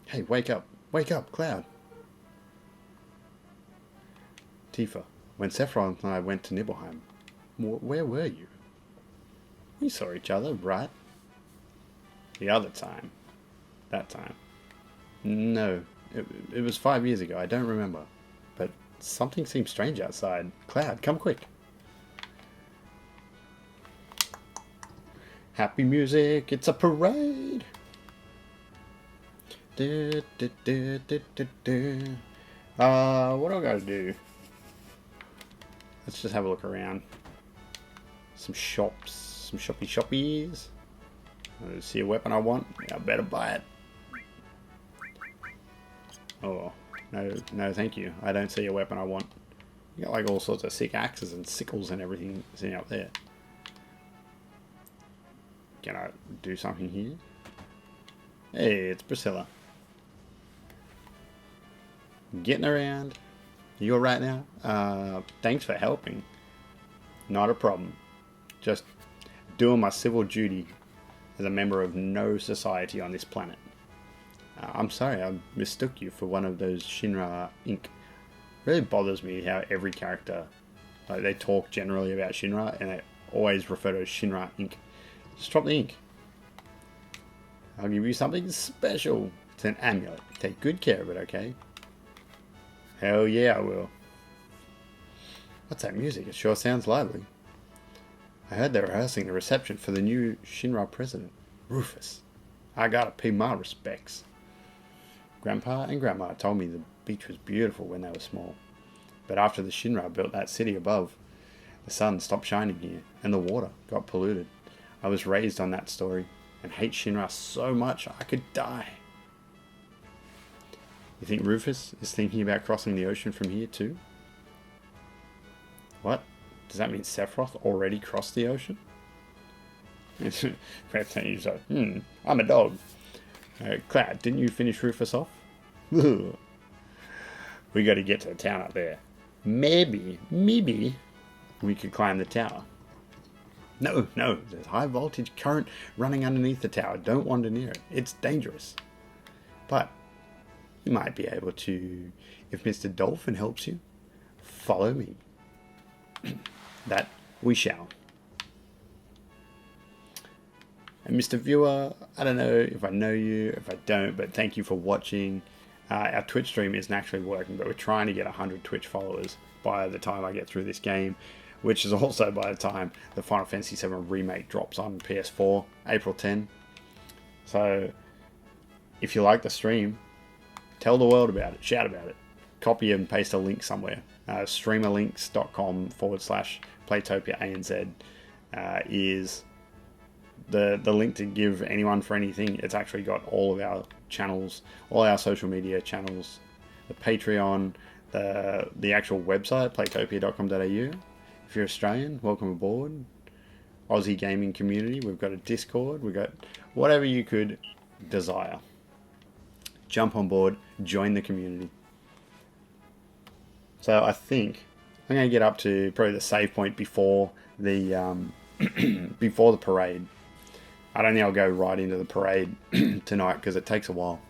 Hey, wake up. Wake up, Cloud. Tifa, when Sephiroth and I went to Nibelheim, where were you? We saw each other, right? The other time. That time. No, it was 5 years ago. I don't remember. But something seems strange outside. Cloud, come quick. Happy music. It's a parade. What do I gotta do? Let's just have a look around. Some shops, some shoppies. See a weapon I want? Yeah, I better buy it. Oh, no, thank you. I don't see a weapon I want. You got like all sorts of sick axes and sickles and everything sitting up there. Can I do something here? Hey, it's Priscilla. Getting around. You alright now? Thanks for helping. Not a problem. Just doing my civil duty as a member of no society on this planet. I'm sorry, I mistook you for one of those Shinra Inc. Really bothers me how every character, like, they talk generally about Shinra and they always refer to Shinra Inc. Just drop the ink. I'll give you something special. It's an amulet. Take good care of it, okay? Hell yeah, I will. What's that music? It sure sounds lively. I heard they're rehearsing the reception for the new Shinra president, Rufus. I gotta pay my respects. Grandpa and Grandma told me the beach was beautiful when they were small. But after the Shinra built that city above, the sun stopped shining here and the water got polluted. I was raised on that story and hate Shinra so much I could die. You think Rufus is thinking about crossing the ocean from here too? What? Does that mean Sephiroth already crossed the ocean? He's like, I'm a dog. Cloud, didn't you finish Rufus off? We got to get to the town up there. Maybe we could climb the tower. No, there's high voltage current running underneath the tower. Don't wander near it. It's dangerous. But you might be able to, if Mr. Dolphin helps you, follow me. That we shall. And Mr. Viewer, I don't know if I know you, if I don't, but thank you for watching. Our Twitch stream isn't actually working, but we're trying to get 100 Twitch followers by the time I get through this game, which is also by the time the Final Fantasy VII Remake drops on PS4, April 10. So, if you like the stream, tell the world about it, shout about it. Copy and paste a link somewhere. Streamerlinks.com/PlaytopiaANZ is the link to give anyone for anything. It's actually got all of our channels, all our social media channels, the Patreon, the actual website, playtopia.com.au. If you're Australian, welcome aboard. Aussie gaming community, we've got a Discord, we've got whatever you could desire. Jump on board, join the community. So I think I'm going to get up to probably the save point before the before the parade. I don't think I'll go right into the parade tonight because it takes a while.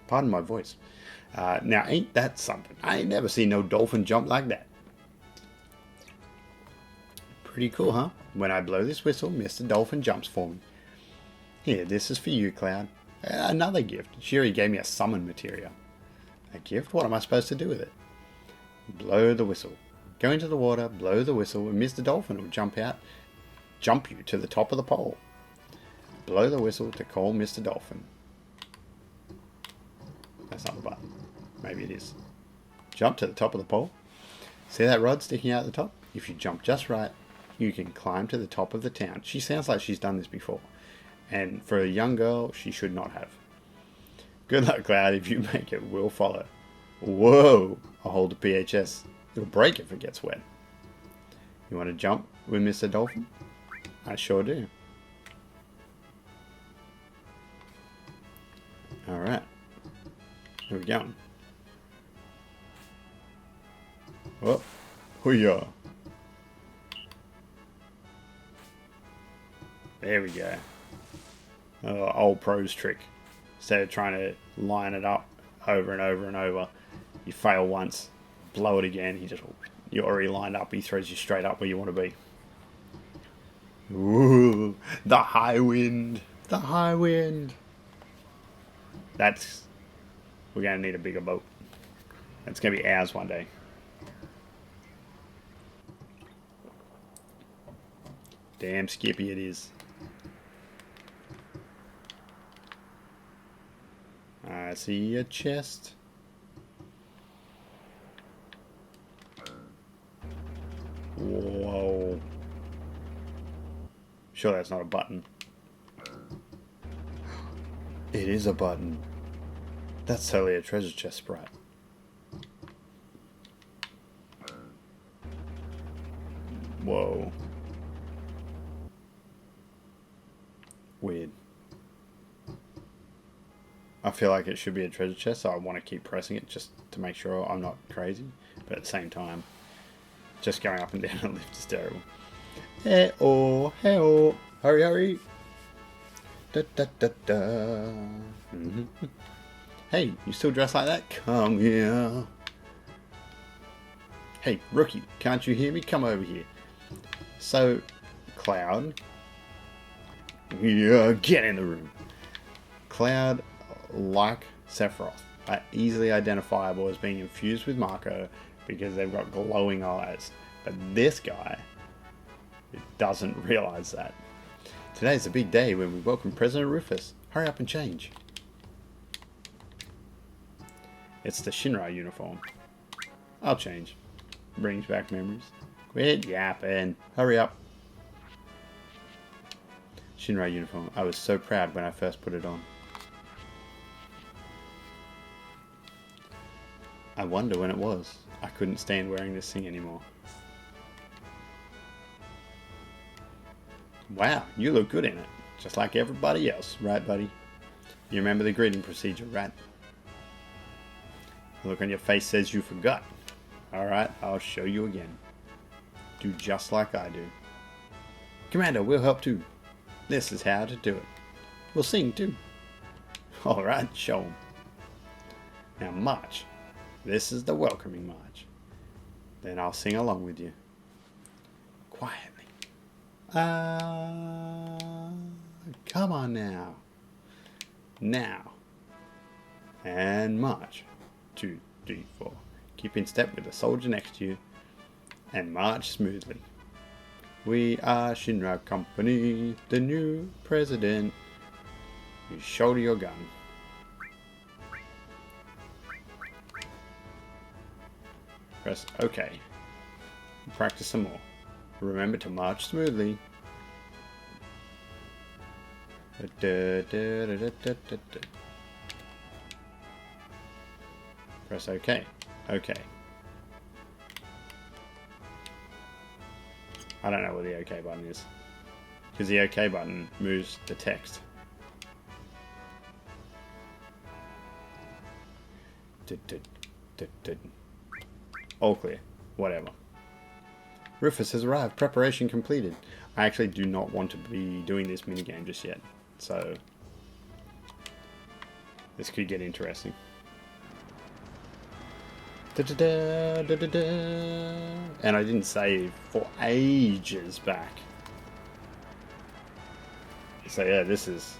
Pardon my voice. Now, ain't that something? I ain't never seen no dolphin jump like that. Pretty cool, huh? When I blow this whistle, Mr. Dolphin jumps for me. Here, this is for you, Cloud. Another gift. She already gave me a summon materia. A gift? What am I supposed to do with it? Blow the whistle. Go into the water, blow the whistle, and Mr. Dolphin will jump you to the top of the pole. Blow the whistle to call Mr. Dolphin. That's not the button. Maybe it is. Jump to the top of the pole. See that rod sticking out the top? If you jump just right, you can climb to the top of the town. She sounds like she's done this before. And for a young girl, she should not have. Good luck, Cloud. If you make it, we'll follow. Whoa! I'll hold the PHS. It'll break if it gets wet. You want to jump with Mr. Dolphin? I sure do. Alright. Here we go. Oh, hoo-yah. There we go. Old pro's trick. Instead of trying to line it up over and over and over, you fail once, blow it again, you're already lined up, he throws you straight up where you want to be. Ooh, the high wind. The high wind. We're going to need a bigger boat. It's going to be ours one day. Damn skippy it is. I see a chest? Whoa. Sure, that's not a button. It is a button. That's totally a treasure chest sprite. Whoa. Weird. I feel like it should be a treasure chest, so I want to keep pressing it just to make sure I'm not crazy. But at the same time, just going up and down a lift is terrible. Hey-oh, hey-oh. Hurry, hurry. Da, da, da, da. Mm-hmm. Hey, you still dressed like that? Come here. Hey, rookie, can't you hear me? Come over here. So, Cloud. Yeah, get in the room. Cloud, like Sephiroth, are easily identifiable as being infused with Marco because they've got glowing eyes. But this guy doesn't realize that. Today's a big day when we welcome President Rufus. Hurry up and change. It's the Shinra uniform. I'll change. Brings back memories. Quit yapping. Hurry up. Shinra uniform. I was so proud when I first put it on. I wonder when it was. I couldn't stand wearing this thing anymore. Wow, you look good in it. Just like everybody else, right, buddy? You remember the greeting procedure, right? The look on your face says you forgot. Alright, I'll show you again. Do just like I do. Commander, we'll help too. This is how to do it. We'll sing too. Alright, show 'em. Now march. This is the welcoming march. Then I'll sing along with you. Quietly. Come on now. Now. And march. 2, 3, 4. Keep in step with the soldier next to you. And march smoothly. We are Shinra Company, the new president. You shoulder your gun. Press OK. Practice some more. Remember to march smoothly. Press OK. OK. I don't know what the OK button is. Because the OK button moves the text. All clear. Whatever. Rufus has arrived. Preparation completed. I actually do not want to be doing this minigame just yet. So, this could get interesting. And I didn't save for ages back. So yeah, this is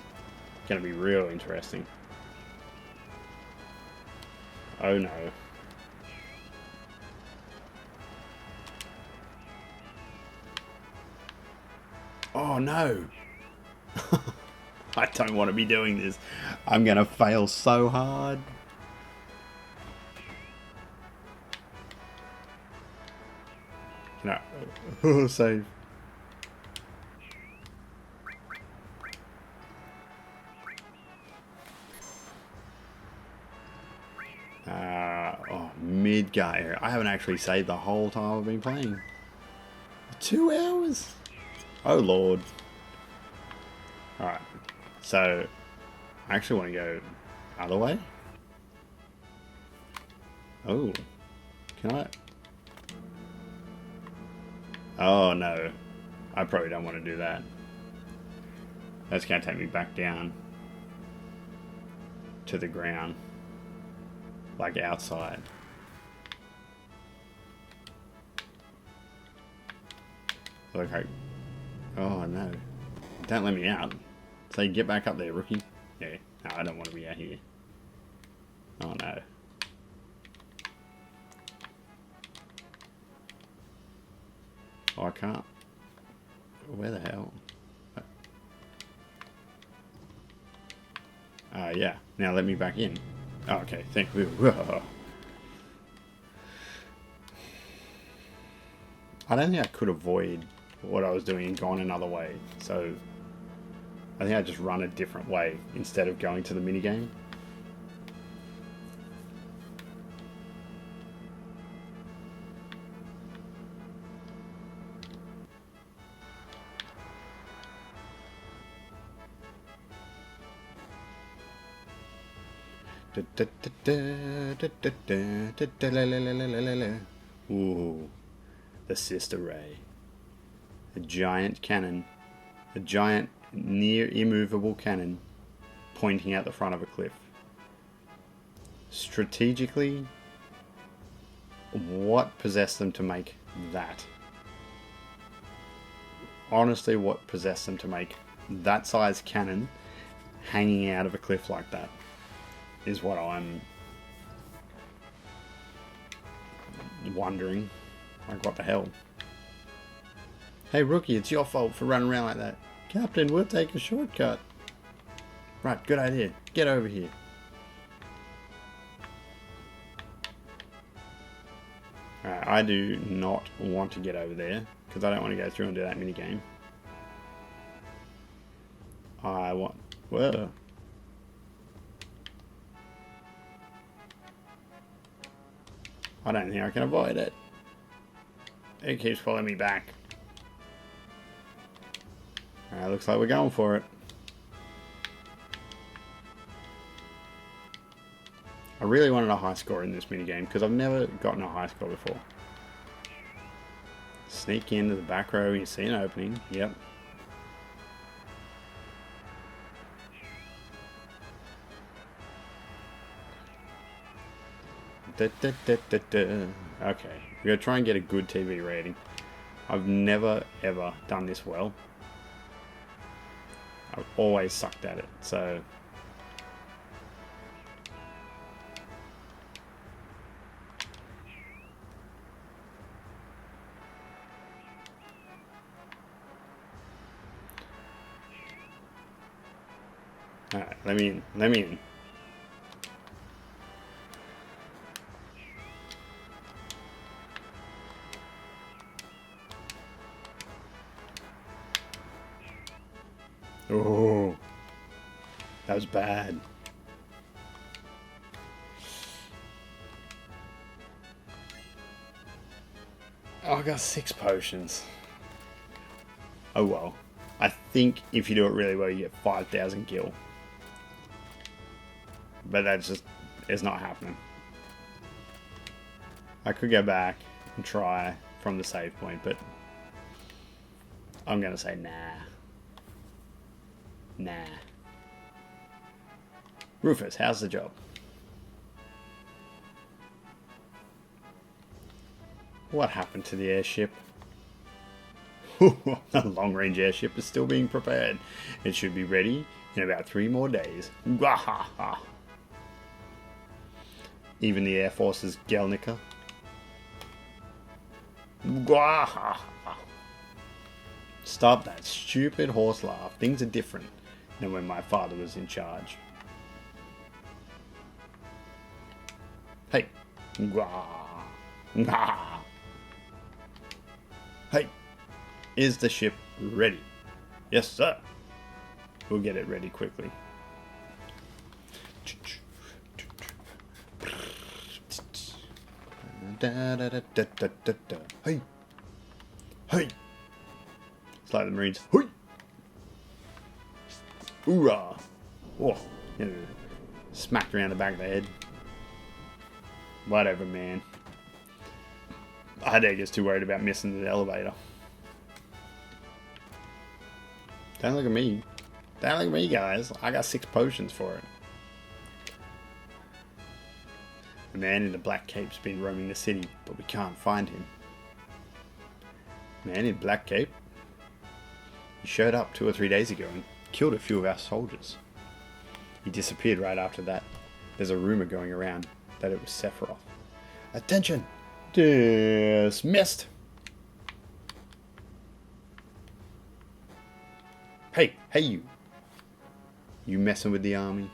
going to be real interesting. Oh no. Oh no. I don't want to be doing this. I'm going to fail so hard. No. Save. Midgar area. I haven't actually saved the whole time I've been playing. 2 hours? Oh lord. Alright. So, I actually want to go other way. Oh. Can I? Oh no. I probably don't want to do that. That's going to take me back down to the ground. Like outside. Okay. Oh no. Don't let me out. Say, get back up there, rookie. Yeah. No, I don't want to be out here. Oh no. Oh, I can't. Where the hell? Yeah. Now let me back in. Oh, okay, thank you. I don't think I could avoid what I was doing and gone another way. So I think I just run a different way instead of going to the minigame. Ooh, the sister ray. A giant cannon. A giant, near immovable cannon pointing out the front of a cliff. Strategically, what possessed them to make that? Honestly, what possessed them to make that size cannon hanging out of a cliff like that is what I'm wondering. Like, what the hell? Hey, rookie, it's your fault for running around like that. Captain, we'll take a shortcut. Right, good idea. Get over here. Alright, I do not want to get over there, because I don't want to go through and do that minigame. I want... Whoa. I don't think I can avoid it. It keeps following me back. Alright, looks like we're going for it. I really wanted a high score in this minigame because I've never gotten a high score before. Sneak into the back row, you see an opening. Yep. Okay, we're going to try and get a good TV rating. I've never ever done this well. I've always sucked at it, so... Alright, let me in, let me in. Oh, that was bad. Oh, I got 6 potions. Oh well. I think if you do it really well, you get 5,000 gil. But that's just, it's not happening. I could go back and try from the save point, but I'm going to say nah. Nah. Rufus, how's the job? What happened to the airship? The long-range airship is still being prepared. It should be ready in about 3 more days. Even the Air Force's Gelnica. Stop that stupid horse laugh. Things are different than when my father was in charge. Hey. Hey. Is the ship ready? Yes, sir. We'll get it ready quickly. Hey. Hey. It's like the Marines. Hey. Hoorah. Oh, yeah. Smacked around the back of the head. Whatever, man. Heidegger's too worried about missing the elevator. Don't look at me. Don't look at me, guys. I got 6 potions for it. The man in the black cape's been roaming the city, but we can't find him. Man in black cape? He showed up 2 or 3 days ago and killed a few of our soldiers. He disappeared right after that. There's a rumor going around that it was Sephiroth. Attention! Dismissed! Hey, hey you! You messing with the army?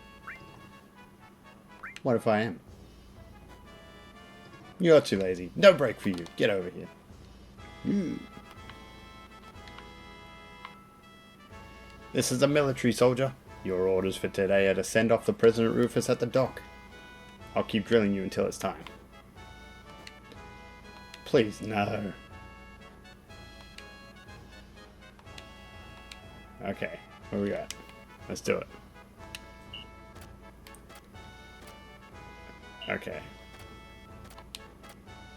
What if I am? You're too lazy. No break for you. Get over here. This is a military soldier. Your orders for today are to send off the President Rufus at the dock. I'll keep drilling you until it's time. Please, no. Okay, what we got? Let's do it. Okay.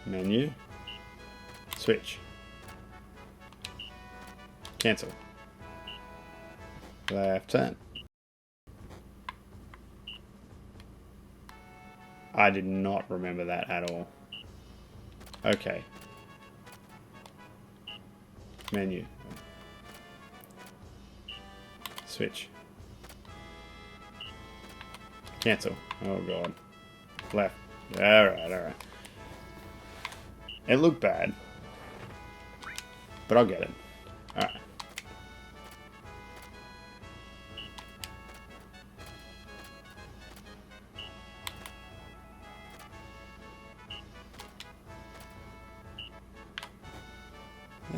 Menu. Switch. Cancel. Left turn. I did not remember that at all. Okay. Menu. Switch. Cancel. Oh god. Left. Alright, alright. It looked bad. But I'll get it. Alright.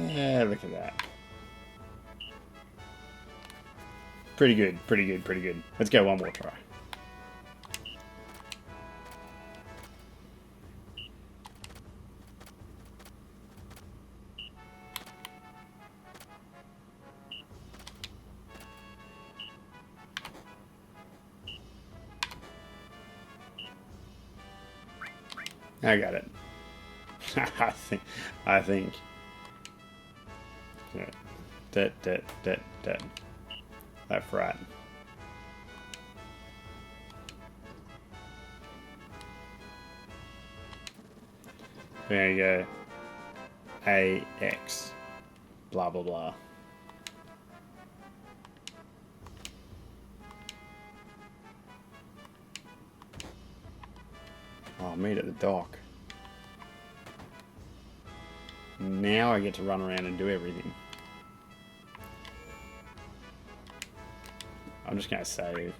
Yeah, look at that. Pretty good, pretty good, pretty good. Let's go one more try. I got it. I think. Yeah. Dead. Left, right. There you go. AX. Blah, blah, blah. Oh, meet at the dock. Now I get to run around and do everything. I'm just going to save.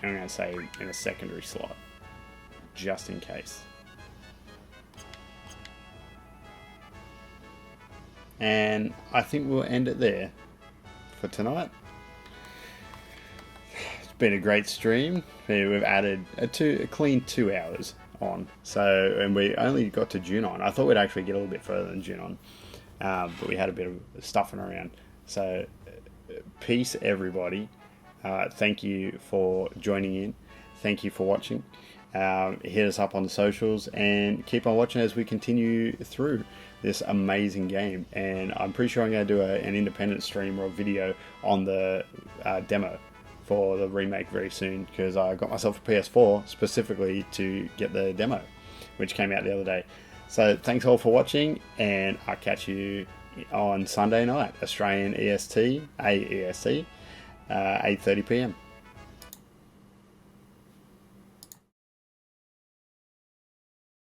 I'm going to save in a secondary slot. Just in case. And I think we'll end it there for tonight. It's been a great stream. We've added a clean 2 hours on. So, and we only got to Junon. I thought we'd actually get a little bit further than Junon. But we had a bit of stuffing around. So, peace everybody. Thank you for joining in. Thank you for watching. Hit us up on the socials and keep on watching as we continue through this amazing game. And I'm pretty sure I'm going to do an independent stream or a video on the demo for the remake very soon, because I got myself a PS4 specifically to get the demo, which came out the other day. So thanks all for watching, and I'll catch you on Sunday night, Australian EST, AEST, 8:30 PM.